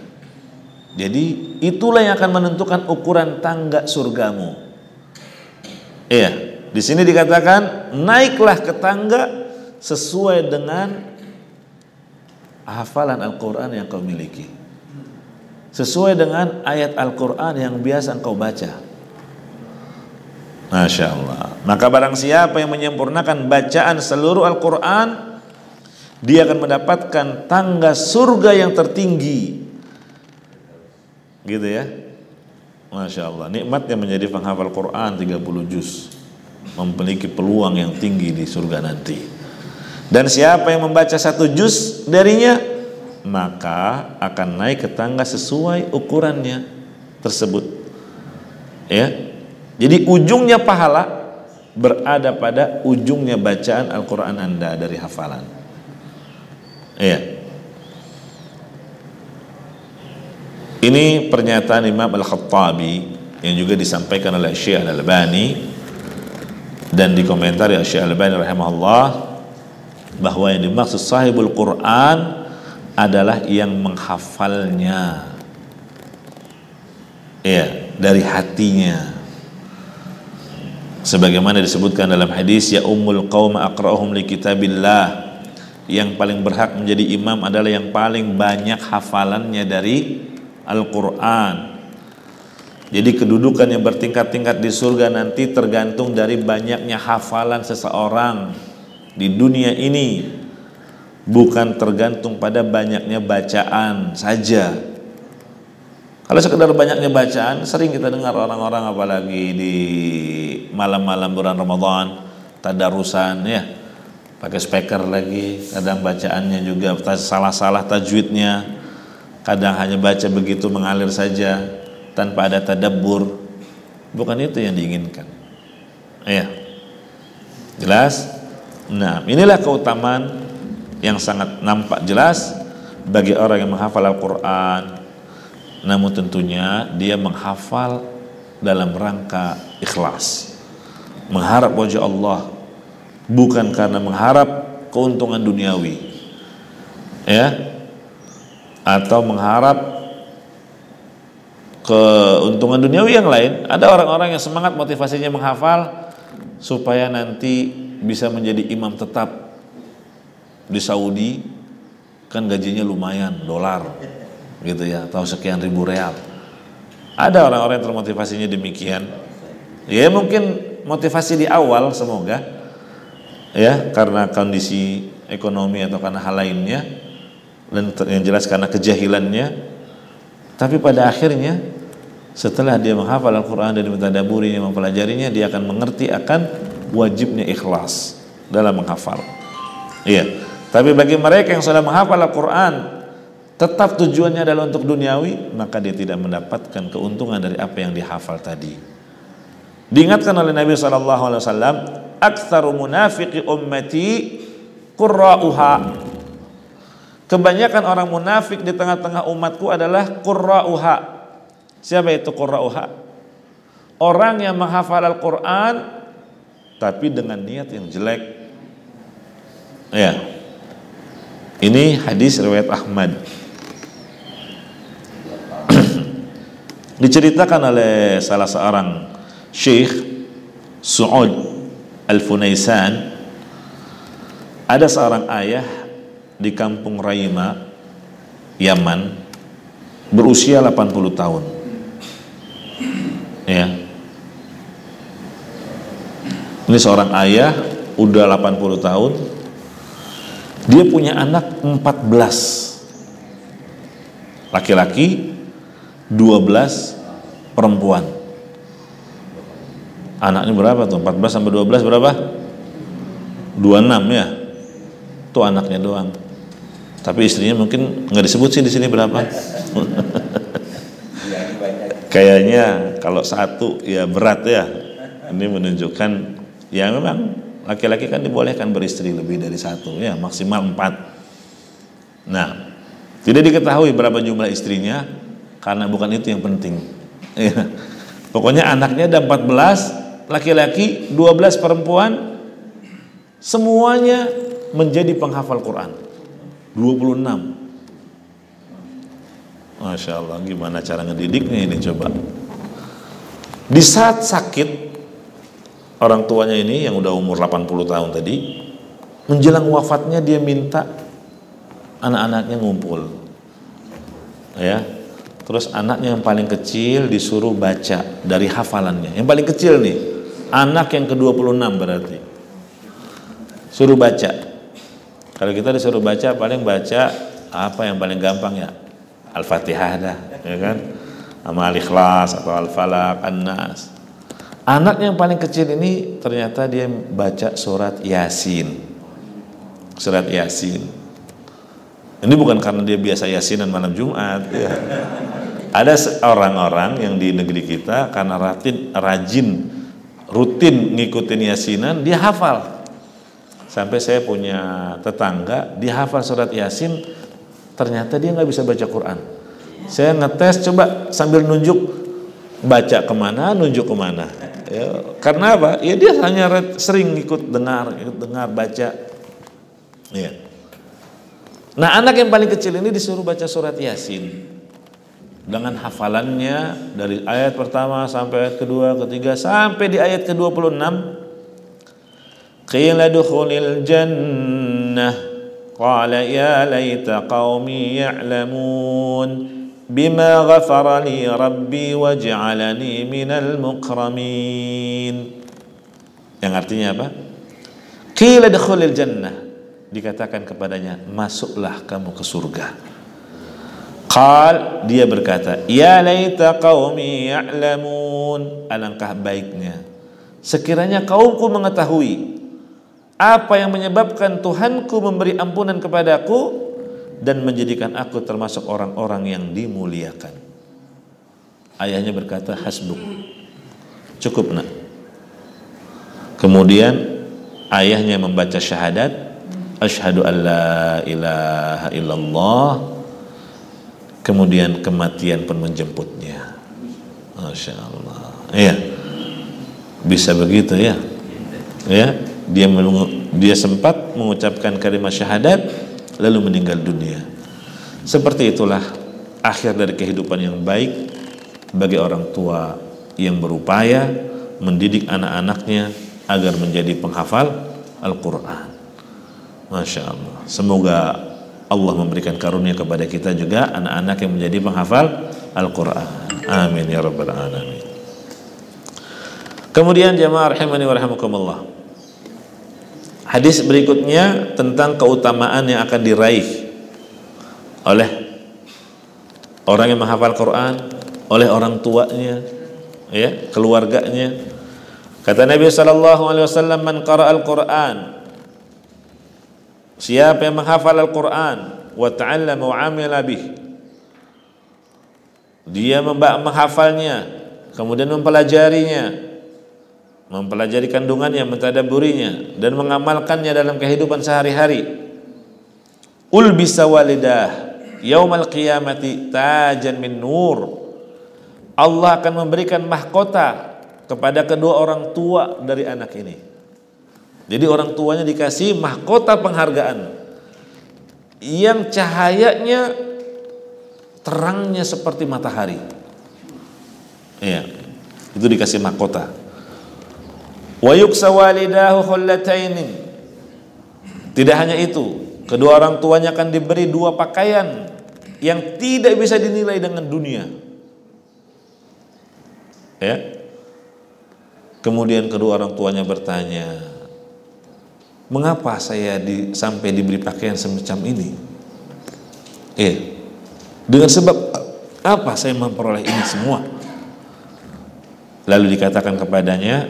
Jadi itulah yang akan menentukan ukuran tangga surgamu. Iya, di sini dikatakan naiklah ke tangga sesuai dengan hafalan Al-Quran yang kau miliki, sesuai dengan ayat Al-Quran yang biasa engkau baca. Masya Allah. Maka barang siapa yang menyempurnakan bacaan seluruh Al-Quran, dia akan mendapatkan tangga surga yang tertinggi. Gitu ya. Masya Allah. Nikmatnya menjadi penghafal Quran 30 juz, memiliki peluang yang tinggi di surga nanti. Dan siapa yang membaca 1 juz darinya, maka akan naik ke tangga sesuai ukurannya tersebut. Ya. Jadi ujungnya pahala berada pada ujungnya bacaan Al-Quran Anda dari hafalan. Iya. Ini pernyataan Imam Al-Khattabi yang juga disampaikan oleh Syekh Al-Albani dan dikomentari oleh Syekh Al-Albani rahimahullah, bahwa yang dimaksud sahibul Quran adalah yang menghafalnya, ya, dari hatinya. Sebagaimana disebutkan dalam hadis, ya ummul qaum aqra'uhum li kitabillah, yang paling berhak menjadi imam adalah yang paling banyak hafalannya dari Al-Quran. Jadi kedudukan yang bertingkat-tingkat di surga nanti tergantung dari banyaknya hafalan seseorang di dunia ini, bukan tergantung pada banyaknya bacaan saja. Kalau sekedar banyaknya bacaan, sering kita dengar orang-orang apalagi di malam-malam bulan Ramadan tadarusan ya, pakai speaker lagi, kadang bacaannya juga salah-salah tajwidnya, kadang hanya baca begitu mengalir saja tanpa ada tadabbur. Bukan itu yang diinginkan. Ya. Jelas? Nah, inilah keutamaan yang sangat nampak jelas bagi orang yang menghafal Al-Quran. Namun tentunya dia menghafal dalam rangka ikhlas, mengharap wajah Allah, bukan karena mengharap keuntungan duniawi, ya, atau mengharap keuntungan duniawi yang lain. Ada orang-orang yang semangat motivasinya menghafal supaya nanti bisa menjadi imam tetap di Saudi, kan gajinya lumayan, dolar gitu ya, atau sekian ribu real. Ada orang-orang yang termotivasinya demikian. Ya mungkin motivasi di awal semoga, ya, karena kondisi ekonomi atau karena hal lainnya, dan yang jelas karena kejahilannya. Tapi pada akhirnya setelah dia menghafal Al-Quran dan mentadaburinya, mempelajarinya, dia akan mengerti akan wajibnya ikhlas dalam menghafal. Iya. Tapi bagi mereka yang sudah menghafal Al-Quran tetap tujuannya adalah untuk duniawi, maka dia tidak mendapatkan keuntungan dari apa yang dihafal tadi. Diingatkan oleh Nabi SAW, aktsaru munafiqi ummati qurra'uha. Kebanyakan orang munafik di tengah-tengah umatku adalah qurra'uha. Siapa itu qurra'uha? Orang yang menghafal Al-Quran tapi dengan niat yang jelek. Ya. Ini hadis riwayat Ahmad. Diceritakan oleh salah seorang Syekh Su'ud Al-Funaisan, ada seorang ayah di kampung Raima, Yaman, berusia 80 tahun. Ya. Ini seorang ayah udah 80 tahun. Dia punya anak 14 laki-laki, 12 perempuan. Anaknya berapa tuh? 14 sampai 12 berapa? 26 ya. Tuh anaknya doang. Tapi istrinya mungkin nggak disebut sih di sini berapa. Kayaknya kalau satu ya berat ya. Ini menunjukkan ya memang laki-laki kan dibolehkan beristri lebih dari satu ya, maksimal 4. Nah, tidak diketahui berapa jumlah istrinya karena bukan itu yang penting. Ya. Pokoknya anaknya ada 14 laki-laki, 12 perempuan, semuanya menjadi penghafal Quran. 26. Masya Allah, gimana cara ngedidiknya ini coba. Di saat sakit, orang tuanya ini yang udah umur 80 tahun tadi, menjelang wafatnya dia minta anak-anaknya ngumpul. Ya. Terus anaknya yang paling kecil disuruh baca dari hafalannya. Yang paling kecil nih, anak yang ke-26 berarti. Suruh baca. Kalau kita disuruh baca, paling baca apa yang paling gampang ya? Al-Fatihah dah, ya kan? Sama Al-Ikhlas atau Al-Falaq, An-Nas. Anak yang paling kecil ini ternyata dia baca surat Yasin. Surat Yasin. Ini bukan karena dia biasa yasinan malam Jumat ya. Ada orang-orang yang di negeri kita karena rutin ngikutin yasinan, dia hafal. Sampai saya punya tetangga, dia hafal surat Yasin, ternyata dia nggak bisa baca Quran. Saya ngetes, coba sambil nunjuk, baca kemana, nunjuk kemana. Ya, karena apa? Ya dia hanya sering ikut dengar baca. Ya. Nah, anak yang paling kecil ini disuruh baca surat Yasin dengan hafalannya dari ayat pertama sampai ayat kedua, ketiga, sampai di ayat ke-26. Qila dukhulil jannah qala ya laita qaumi ya'lamun bima ghafara li rabbi waj'alani minal mukramin. Yang artinya apa? Qila dukhulil jannah, dikatakan kepadanya, masuklah kamu ke surga. Qal, dia berkata, ya laita qaumi ya'lamun, alangkah baiknya sekiranya kaumku mengetahui apa yang menyebabkan Tuhanku memberi ampunan kepadaku dan menjadikan aku termasuk orang-orang yang dimuliakan. Ayahnya berkata, hasbuk, cukup nak. Kemudian ayahnya membaca syahadat, asyhadu an la ilaha illallah. Kemudian kematian pun menjemputnya. Masya Allah. Iya, bisa begitu ya. Ya, dia sempat mengucapkan kalimat syahadat lalu meninggal dunia. Seperti itulah akhir dari kehidupan yang baik bagi orang tua yang berupaya mendidik anak-anaknya agar menjadi penghafal Al-Quran. Masya Allah. Semoga Allah memberikan karunia kepada kita juga anak-anak yang menjadi penghafal Al-Quran. Amin ya rabbal alamin. Kemudian jamaah rahimani wa rahimakumullah, hadis berikutnya tentang keutamaan yang akan diraih oleh orang yang menghafal Quran, oleh orang tuanya, ya, keluarganya. Kata Nabi SAW, man qara al-Quran, siapa yang menghafal Al-Quran, wa ta'allama wa 'amila bih. Dia menghafalnya, kemudian mempelajarinya, mempelajari kandungannya, mentadabburinya, dan mengamalkannya dalam kehidupan sehari-hari. Ulbisa walidah yaumal qiyamati tajan min nur. Allah akan memberikan mahkota kepada kedua orang tua dari anak ini. Jadi orang tuanya dikasih mahkota penghargaan yang cahayanya terangnya seperti matahari. Iya, itu dikasih mahkota. Wa yuksa walidahu khullataini. Tidak hanya itu, kedua orang tuanya akan diberi dua pakaian yang tidak bisa dinilai dengan dunia. Ya. Kemudian kedua orang tuanya bertanya, mengapa saya sampai diberi pakaian semacam ini? Dengan sebab apa saya memperoleh ini semua? Lalu dikatakan kepadanya,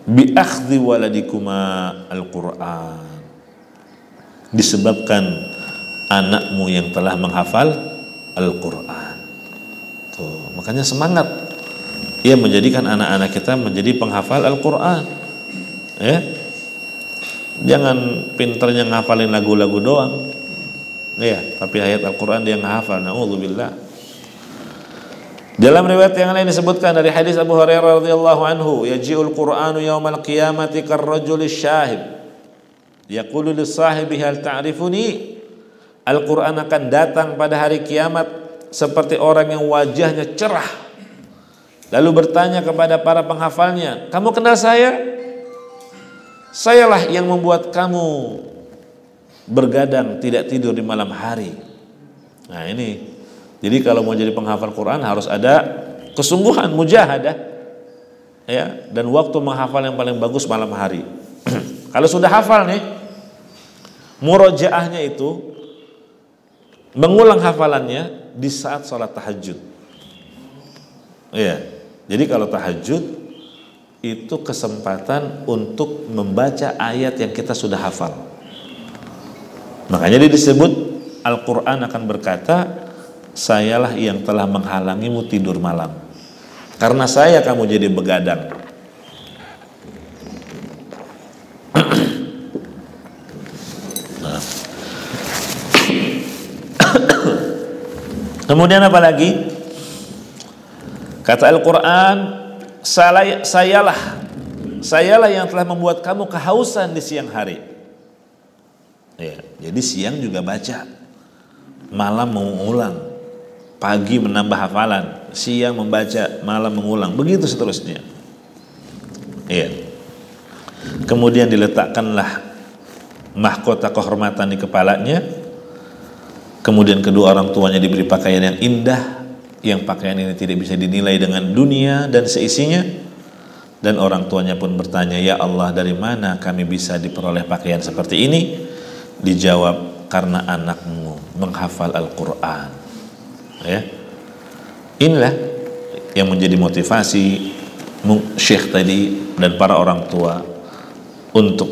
bi akhdhi waladikuma al-Qur'an. Disebabkan anakmu yang telah menghafal Al-Qur'an. Tuh, makanya semangat. Ia menjadikan anak-anak kita menjadi penghafal Al-Qur'an. Ya. Jangan pinternya ngafalin lagu-lagu doang. Ya, tapi ayat Al-Qur'an dia ngahafal. Na'udzubillah. Dalam riwayat yang lain disebutkan dari hadis Abu Hurairah radhiyallahu anhu, yaji'ul Qur'anu yaumal qiyamati karrajulis syahib. Yaqulu lis-sahibi hal ta'rifuni? Al-Qur'an akan datang pada hari kiamat seperti orang yang wajahnya cerah. Lalu bertanya kepada para penghafalnya, kamu kenal saya? Sayalah yang membuat kamu bergadang tidak tidur di malam hari. Nah ini, jadi kalau mau jadi penghafal Quran harus ada kesungguhan, mujahadah, ya, dan waktu menghafal yang paling bagus malam hari. Kalau sudah hafal nih, murojaahnya itu mengulang hafalannya di saat sholat tahajud. Ya, jadi kalau tahajud itu kesempatan untuk membaca ayat yang kita sudah hafal. Makanya disebut Al-Quran akan berkata, sayalah yang telah menghalangimu tidur malam. Karena saya kamu jadi begadang. Nah. Kemudian apa lagi? Kata Al-Quran, sayalah yang telah membuat kamu kehausan di siang hari. Ya, jadi siang juga baca, malam mengulang, pagi menambah hafalan, siang membaca, malam mengulang, begitu seterusnya. Ya. Kemudian diletakkanlah mahkota kehormatan di kepalanya. Kemudian kedua orang tuanya diberi pakaian yang indah, yang pakaian ini tidak bisa dinilai dengan dunia dan seisinya. Dan orang tuanya pun bertanya, ya Allah, dari mana kami bisa diperoleh pakaian seperti ini? Dijawab, karena anakmu menghafal Al-Quran. Ya. Inilah yang menjadi motivasi Syekh tadi dan para orang tua untuk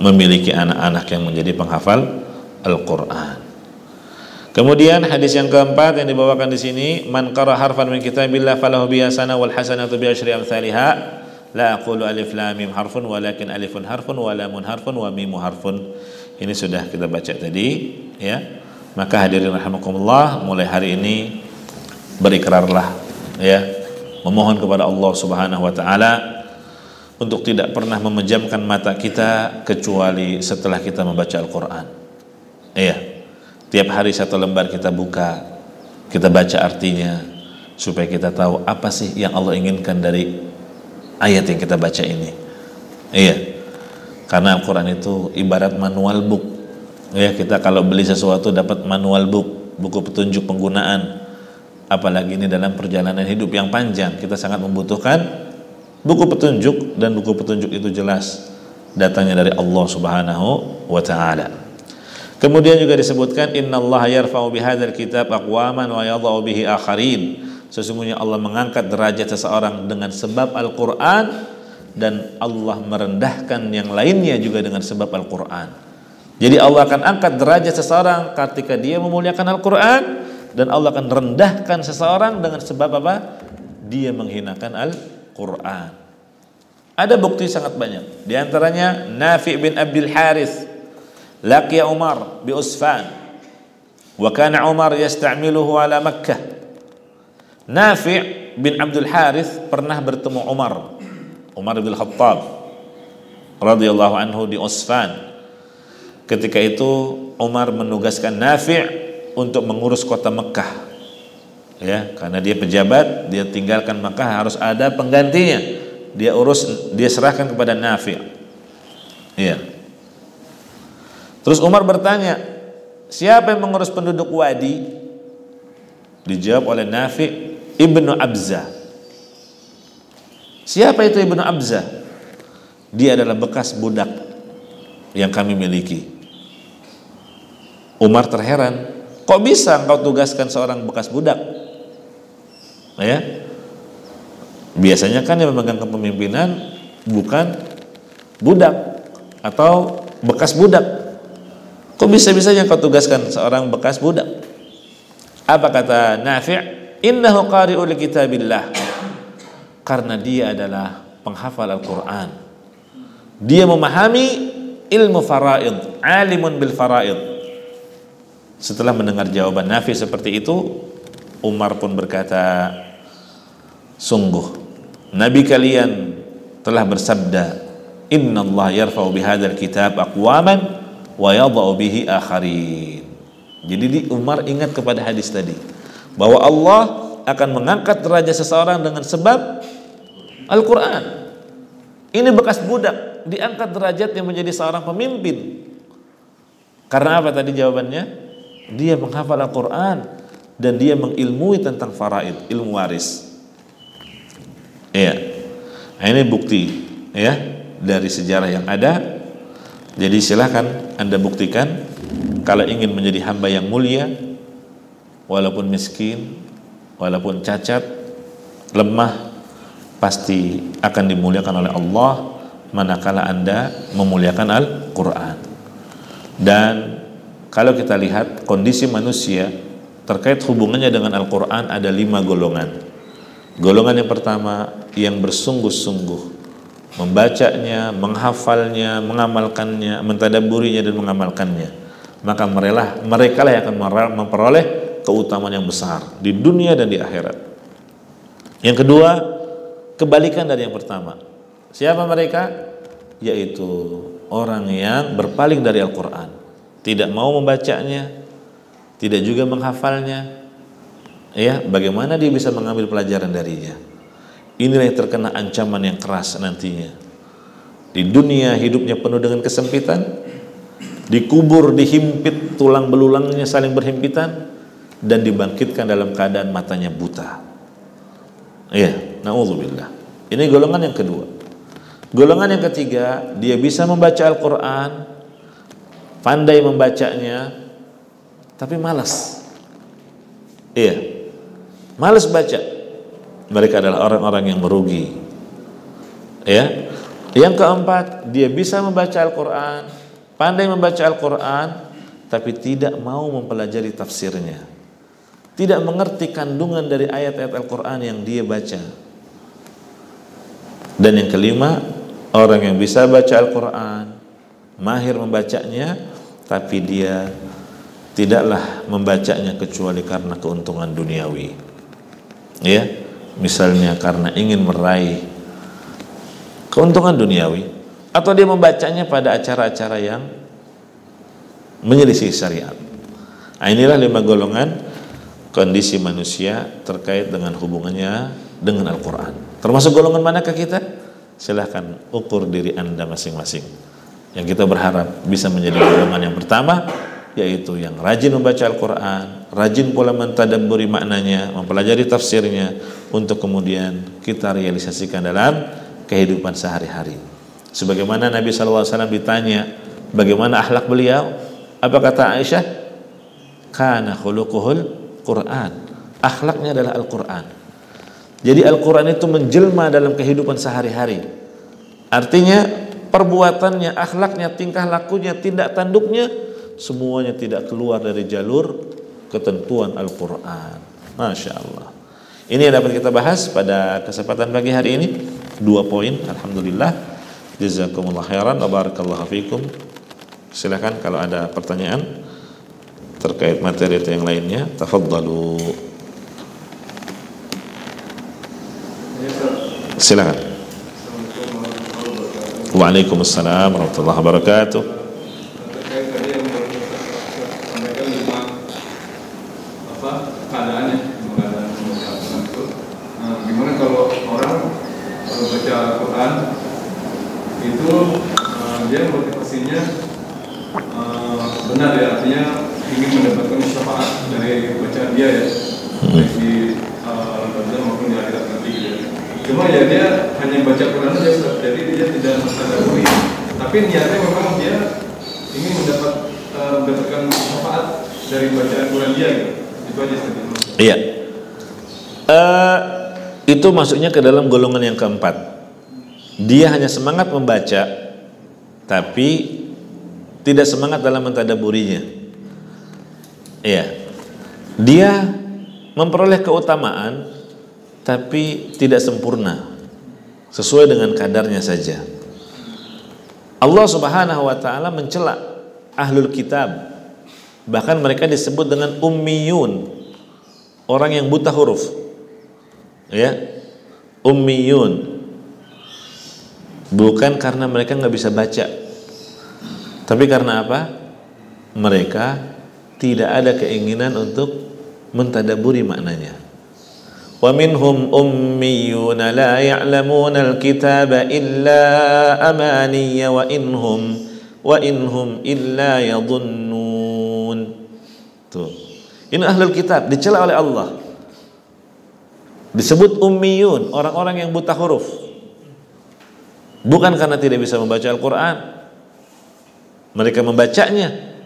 memiliki anak-anak yang menjadi penghafal Al-Quran. Kemudian hadis yang keempat yang dibawakan di sini, man qara harfan min kitabillah falahu biha sana wal hasanatu bi asyri amsalha. La aqulu alif lam mim harfun walakin alifun harfun wa lamun harfun wa mimu harfun. Ini sudah kita baca tadi, ya. Maka hadirin rahimakumullah, mulai hari ini berikrarlah, ya, memohon kepada Allah Subhanahu wa taala untuk tidak pernah memejamkan mata kita kecuali setelah kita membaca Al-Qur'an. Iya. Tiap hari satu lembar kita buka, kita baca artinya supaya kita tahu apa sih yang Allah inginkan dari ayat yang kita baca ini. Iya. Karena Al-Quran itu ibarat manual book. Ya, kita kalau beli sesuatu dapat manual book, buku petunjuk penggunaan. Apalagi ini dalam perjalanan hidup yang panjang, kita sangat membutuhkan buku petunjuk, dan buku petunjuk itu jelas datangnya dari Allah Subhanahu wa taala. Kemudian juga disebutkan, innallaha yarfa'u bihadzal kitab aqwaman wa yadha'u bihi akharin. Sesungguhnya Allah mengangkat derajat seseorang dengan sebab Al-Quran, dan Allah merendahkan yang lainnya juga dengan sebab Al-Quran. Jadi Allah akan angkat derajat seseorang ketika dia memuliakan Al-Quran, dan Allah akan rendahkan seseorang dengan sebab apa? Dia menghinakan Al-Quran. Ada bukti sangat banyak. Di antaranya Nafi' bin Abdul Harith laqiya Umar bi Usfan wa kana Umar yasta'miluhu ala Makkah. Nafi' bin Abdul Harith pernah bertemu Umar bin Khattab radhiyallahu anhu di Usfan. Ketika itu Umar menugaskan Nafi' untuk mengurus kota Mekah, ya, karena dia pejabat, dia tinggalkan Mekah, harus ada penggantinya. Dia serahkan kepada Nafi'. Ya. Terus Umar bertanya, siapa yang mengurus penduduk Wadi? Dijawab oleh Nafi' Ibnu Abzah. Siapa itu Ibnu Abzah? Dia adalah bekas budak yang kami miliki. Umar terheran, kok bisa engkau tugaskan seorang bekas budak? Ya, biasanya kan yang memegang kepemimpinan bukan budak atau bekas budak. Kok bisa-bisanya kau tugaskan seorang bekas budak? Apa kata Nafi'? Innahu qari'ul kitabillah. Karena dia adalah penghafal Al-Quran. Dia memahami ilmu faraid, alimun bil faraid. Setelah mendengar jawaban Nafi' seperti itu, Umar pun berkata, sungguh Nabi kalian telah bersabda, innallaha yarfa'u bihadzal kitab aqwaman wa yadha'u bihi akharin. Jadi Umar ingat kepada hadis tadi, bahwa Allah akan mengangkat derajat seseorang dengan sebab Al-Quran. Ini bekas budak diangkat derajatnya menjadi seorang pemimpin. Karena apa tadi jawabannya? Dia menghafal Al-Quran dan dia mengilmui tentang faraid, ilmu waris. Ya, nah, ini bukti ya dari sejarah yang ada. Jadi silahkan Anda buktikan kalau ingin menjadi hamba yang mulia, walaupun miskin, walaupun cacat, lemah, pasti akan dimuliakan oleh Allah manakala Anda memuliakan Al-Quran. Dan kalau kita lihat kondisi manusia terkait hubungannya dengan Al-Quran, ada 5 golongan. Golongan yang pertama yang bersungguh-sungguh membacanya, menghafalnya, mengamalkannya, mentadabburinya dan mengamalkannya, maka mereka lah yang akan memperoleh keutamaan yang besar di dunia dan di akhirat. Yang kedua, kebalikan dari yang pertama. Siapa mereka? Yaitu orang yang berpaling dari Al-Quran, tidak mau membacanya, tidak juga menghafalnya. Ya, bagaimana dia bisa mengambil pelajaran darinya? Inilah yang terkena ancaman yang keras nantinya. Di dunia hidupnya penuh dengan kesempitan, dikubur, dihimpit, tulang belulangnya saling berhimpitan, dan dibangkitkan dalam keadaan matanya buta. Ya, na'udzubillah. Ini golongan yang kedua. Golongan yang ketiga, dia bisa membaca Al-Quran, pandai membacanya, tapi malas. Iya, malas baca. Mereka adalah orang-orang yang merugi. Ya. Yang keempat, dia bisa membaca Al-Quran, pandai membaca Al-Quran, tapi tidak mau mempelajari tafsirnya, tidak mengerti kandungan dari ayat-ayat Al-Quran yang dia baca. Dan yang kelima, orang yang bisa baca Al-Quran, mahir membacanya, tapi dia tidaklah membacanya kecuali karena keuntungan duniawi. Ya, misalnya karena ingin meraih keuntungan duniawi, atau dia membacanya pada acara-acara yang menyelisih syariat. Nah, inilah 5 golongan kondisi manusia terkait dengan hubungannya dengan Al-Quran. Termasuk golongan manakah kita? Silahkan ukur diri Anda masing-masing. Yang kita berharap bisa menjadi golongan yang pertama, yaitu yang rajin membaca Al-Quran, rajin pula mentadabburi maknanya, mempelajari tafsirnya, untuk kemudian kita realisasikan dalam kehidupan sehari-hari. Sebagaimana Nabi SAW ditanya bagaimana akhlak beliau, apa kata Aisyah? Kana khuluquhul Quran. Akhlaknya adalah Al-Quran. Jadi Al-Quran itu menjelma dalam kehidupan sehari-hari. Artinya perbuatannya, akhlaknya, tingkah lakunya, tindak tanduknya, semuanya tidak keluar dari jalur ketentuan Al-Quran. Masya Allah. Ini yang dapat kita bahas pada kesempatan pagi hari ini. 2 poin, alhamdulillah. Jazakumullah khairan wa barakallahu fikum. Silakan kalau ada pertanyaan terkait materi atau yang lainnya, tafadhalu. Silakan. Waalaikumsalam warahmatullahi wabarakatuh. Terkait tadi yang sampaikan tentang keadaannya, keadaan itu. Gimana kalau orang baca Al-Quran itu dia motivasinya benar ya, artinya ingin mendapatkan syafaat dari bacaan dia ya, baik di dunia maupun di akhirat nanti gitu. Cuma ya dia hanya baca Quran saja, jadi dia tidak mentadabburi. Tapi niatnya memang dia ingin mendapatkan syafaat dari bacaan Quran dia gitu. Itu aja saja. Iya. Itu masuknya ke dalam golongan yang keempat. Dia hanya semangat membaca, tapi tidak semangat dalam mentadabburinya. Iya. Dia memperoleh keutamaan, tapi tidak sempurna, sesuai dengan kadarnya saja. Allah Subhanahu wa ta'ala mencela ahlul kitab, bahkan mereka disebut dengan ummiyun, orang yang buta huruf, ya, ummiyun, bukan karena mereka nggak bisa baca, tapi karena apa? Mereka tidak ada keinginan untuk mentadabburi maknanya. Wa minhum ummiyuna la ya'lamuna al-kitaba illa amaniya wa inhum illa yadhunnun. Tuh. Ini ahlul kitab dicela oleh Allah. Disebut ummiyun, orang-orang yang buta huruf. Bukan karena tidak bisa membaca Al-Quran. Mereka membacanya,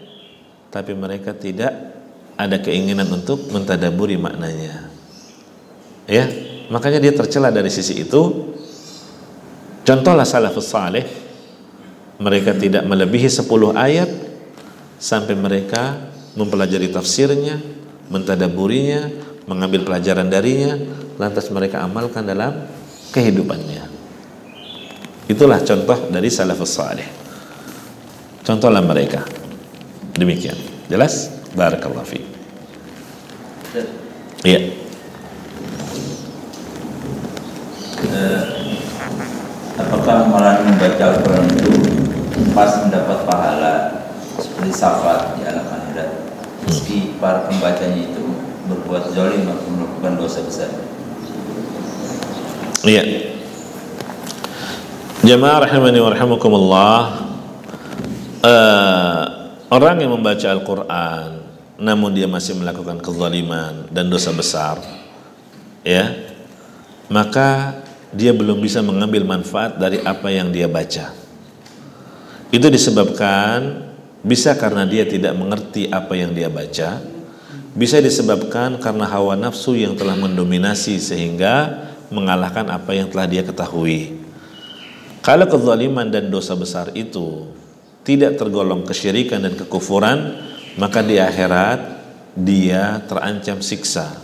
tapi mereka tidak ada keinginan untuk mentadabburi maknanya. Ya, makanya dia tercela dari sisi itu. Contohlah salafus saleh, mereka tidak melebihi 10 ayat sampai mereka mempelajari tafsirnya, mentadabburinya, mengambil pelajaran darinya, lantas mereka amalkan dalam kehidupannya. Itulah contoh dari salafus saleh. Contohlah mereka. Demikian. Jelas? Barakallahu fiik. Iya. Apakah malah membaca Al-Quran itu pas mendapat pahala seperti syafaat di alam akhirat, meski para pembacanya itu berbuat zalim atau melakukan dosa besar? Iya. Jamaah rahimani wa rahimakumullah, orang yang membaca Al-Quran namun dia masih melakukan kezaliman dan dosa besar, ya, maka dia belum bisa mengambil manfaat dari apa yang dia baca. Itu disebabkan bisa karena dia tidak mengerti apa yang dia baca, bisa disebabkan karena hawa nafsu yang telah mendominasi sehingga mengalahkan apa yang telah dia ketahui. Kalau kezaliman dan dosa besar itu tidak tergolong kesyirikan dan kekufuran, maka di akhirat dia terancam siksa.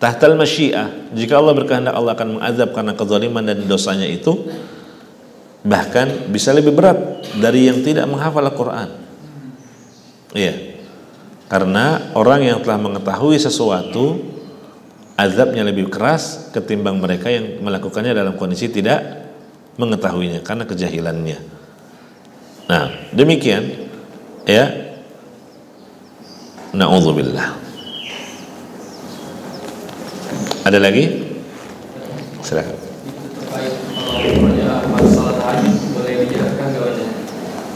Tahtal masyiah, jika Allah berkehendak Allah akan mengazab karena kezaliman dan dosanya itu, bahkan bisa lebih berat dari yang tidak menghafal Al-Quran. Iya, karena orang yang telah mengetahui sesuatu, azabnya lebih keras ketimbang mereka yang melakukannya dalam kondisi tidak mengetahuinya karena kejahilannya. Nah, demikian, ya. Na'udzubillah. Ada lagi? Silakan.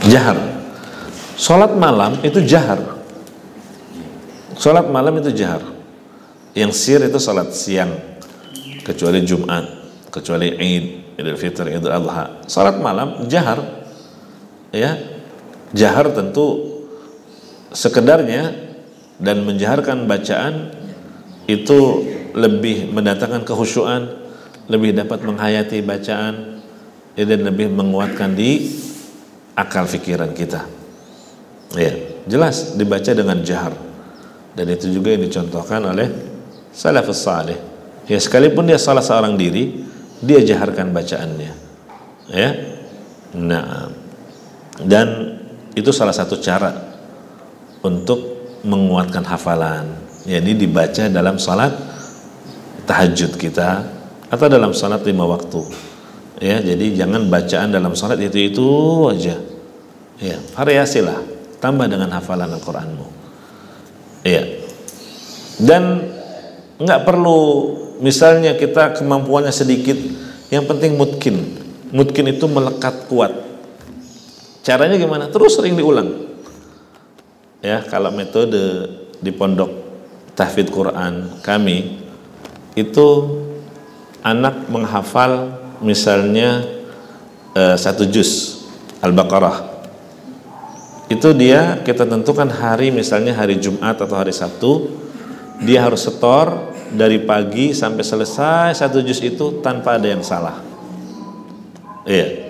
Jahar. Salat malam itu jahar. Salat malam itu jahar. Yang sir itu salat siang, kecuali Jumat, kecuali Idul Fitri, Idul Adha. Salat malam jahar. Ya. Jahar tentu sekedarnya dan menjaharkan bacaan itu lebih mendatangkan kekhusyuan, lebih dapat menghayati bacaan, dan lebih menguatkan di akal pikiran kita. Ya, jelas dibaca dengan jahar. Dan itu juga yang dicontohkan oleh salafus saleh. Ya, sekalipun dia salah seorang diri, dia jaharkan bacaannya. Ya. Nah, dan itu salah satu cara untuk menguatkan hafalan. Ya, ini dibaca dalam salat tahajud kita atau dalam salat 5 waktu. Ya, jadi jangan bacaan dalam salat itu aja. Ya, variasilah, tambah dengan hafalan Al-Qur'anmu. Ya. Dan nggak perlu misalnya kita kemampuannya sedikit, yang penting mutkin. Mutkin itu melekat kuat. Caranya gimana? Terus sering diulang. Ya, kalau metode di pondok tahfidz Quran kami itu anak menghafal misalnya 1 juz Al-Baqarah, itu dia kita tentukan hari, misalnya hari Jumat atau hari Sabtu, dia harus setor dari pagi sampai selesai 1 juz itu tanpa ada yang salah. Iya.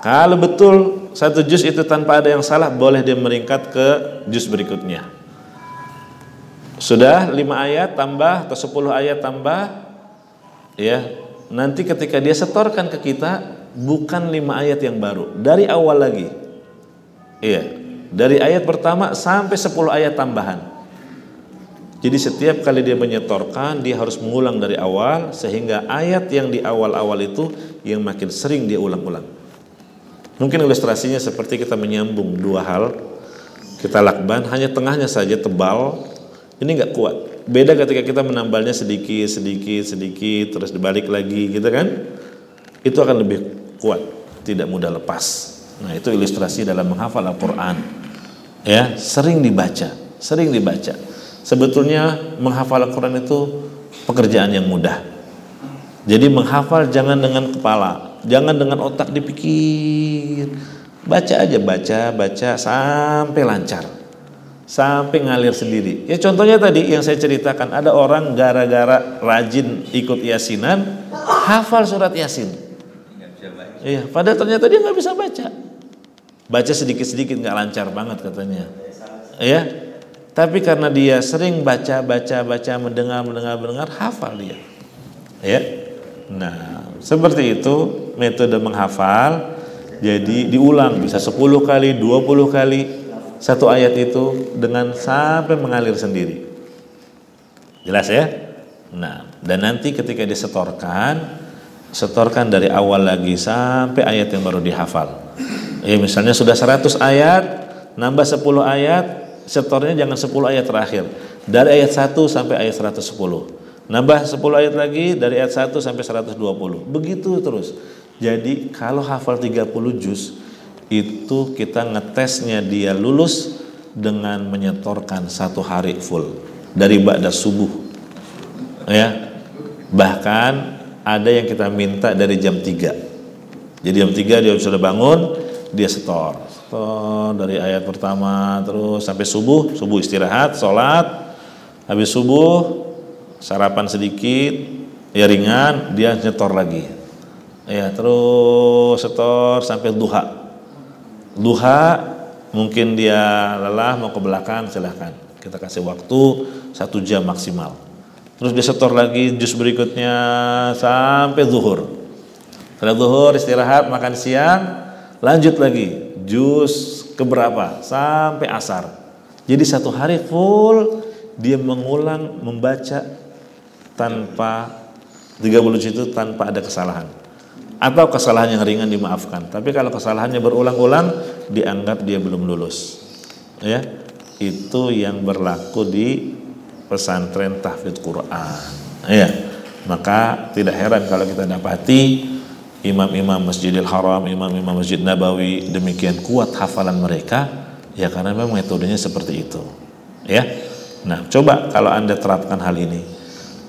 Kalau betul 1 juz itu tanpa ada yang salah, boleh dia meningkat ke juz berikutnya. Sudah 5 ayat tambah atau 10 ayat tambah, ya. Nanti ketika dia setorkan ke kita, bukan 5 ayat yang baru, dari awal lagi. Iya, dari ayat pertama sampai 10 ayat tambahan. Jadi setiap kali dia menyetorkan, dia harus mengulang dari awal, sehingga ayat yang di awal-awal itu yang makin sering dia ulang-ulang. Mungkin ilustrasinya seperti kita menyambung 2 hal, kita lakban, hanya tengahnya saja tebal, ini nggak kuat. Beda ketika kita menambalnya sedikit, terus dibalik lagi, gitu kan? Itu akan lebih kuat, tidak mudah lepas. Nah, itu ilustrasi dalam menghafal Al-Quran. Ya, sering dibaca. Sebetulnya menghafal Al-Quran itu pekerjaan yang mudah. Jadi menghafal jangan dengan kepala, jangan dengan otak dipikir. Baca aja, baca sampai lancar, sampai ngalir sendiri. Ya, contohnya tadi yang saya ceritakan, ada orang gara-gara rajin ikut yasinan, hafal surat Yasin. Iya, padahal ternyata dia nggak bisa baca sedikit-sedikit, nggak lancar banget katanya. Iya, tapi karena dia sering baca, mendengar, hafal dia. Ya, nah seperti itu metode menghafal. Jadi diulang bisa 10 kali, 20 kali satu ayat itu dengan sampai mengalir sendiri. Jelas ya? Nah, dan nanti ketika setorkan dari awal lagi sampai ayat yang baru dihafal. Ya, misalnya sudah 100 ayat, nambah 10 ayat, setornya jangan 10 ayat terakhir. Dari ayat 1 sampai ayat 110. Nambah 10 ayat lagi dari ayat 1 sampai 120. Begitu terus. Jadi kalau hafal 30 juz, itu kita ngetesnya dia lulus dengan menyetorkan 1 hari full dari ba'da subuh. Ya. Bahkan ada yang kita minta dari jam 3. Jadi jam 3 dia sudah bangun, dia setor dari ayat pertama terus sampai subuh istirahat, sholat, habis subuh sarapan sedikit, ya ringan, dia nyetor lagi. Ya, terus setor sampai duha mungkin dia lelah mau ke belakang, silahkan kita kasih waktu 1 jam maksimal. Terus dia setor lagi juz berikutnya sampai zuhur. Setelah zuhur istirahat, makan siang, lanjut lagi juz keberapa sampai asar. Jadi 1 hari full dia mengulang membaca tanpa 30 juz itu tanpa ada kesalahan. Atau kesalahan yang ringan dimaafkan. Tapi kalau kesalahannya berulang-ulang, dianggap dia belum lulus. Ya, itu yang berlaku di pesantren tahfidz Quran. Ya, maka tidak heran kalau kita dapati imam-imam Masjidil Haram, imam-imam Masjid Nabawi demikian kuat hafalan mereka, ya karena memang metodenya seperti itu. Ya, nah coba kalau Anda terapkan hal ini.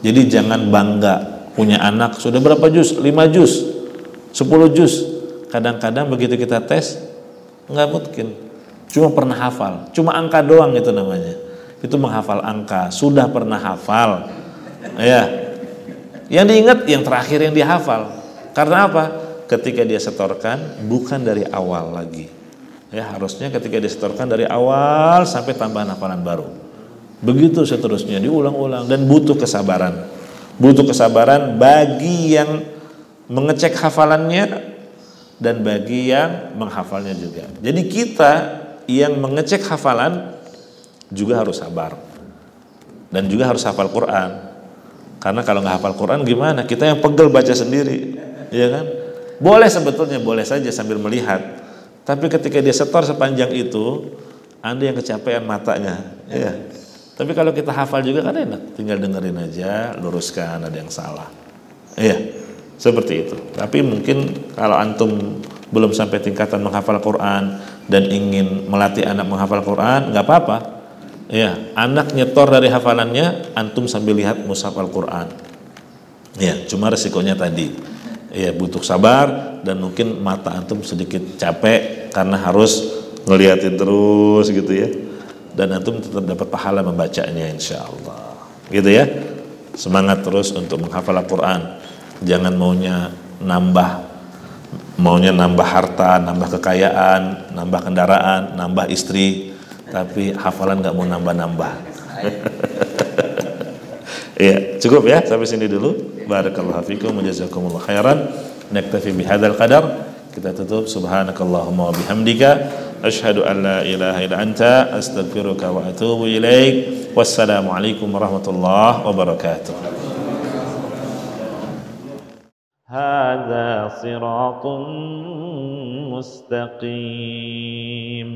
Jadi jangan bangga punya anak sudah berapa juz, 5 juz, 10 juz. Kadang-kadang begitu kita tes nggak mungkin, cuma pernah hafal, cuma angka doang itu namanya. Itu menghafal angka, sudah pernah hafal. Ya, yang diingat yang terakhir yang dihafal. Karena apa? ketika dia setorkan bukan dari awal lagi. Ya, harusnya ketika dia setorkan dari awal sampai tambahan hafalan baru. Begitu seterusnya diulang-ulang dan butuh kesabaran. Butuh kesabaran bagi yang mengecek hafalannya dan bagi yang menghafalnya juga. Jadi kita yang mengecek hafalan juga harus sabar. Dan juga harus hafal Quran. Karena kalau nggak hafal Quran gimana? Kita yang pegel baca sendiri, ya kan? Boleh sebetulnya, boleh saja sambil melihat. Tapi ketika dia setor sepanjang itu, Anda yang kecapean matanya, ya. Tapi kalau kita hafal juga kan enak, tinggal dengerin aja, luruskan ada yang salah, iya, seperti itu. Tapi mungkin kalau antum belum sampai tingkatan menghafal Quran dan ingin melatih anak menghafal Quran, nggak apa-apa. Ya, anak nyetor dari hafalannya, antum sambil lihat mushaf Al-Quran. Ya, cuma resikonya tadi, ya butuh sabar dan mungkin mata antum sedikit capek karena harus ngeliatin terus gitu ya. Dan antum tetap dapat pahala membacanya insya Allah. Gitu ya. Semangat terus untuk menghafal Al-Quran. Jangan maunya nambah harta, nambah kekayaan, nambah kendaraan, nambah istri. Tapi hafalan nggak mau nambah-nambah. Ya, cukup ya sampai sini dulu. Barakallahu fikum wa jazakumullah khairan. Naktafi bihadzal qadar. Kita tutup. Subhanakallahumma wa bihamdika asyhadu an la ilaha illa anta astaghfiruka wa atubu ilaik. Wassalamualaikum warahmatullahi wabarakatuh. هذا صراط مستقيم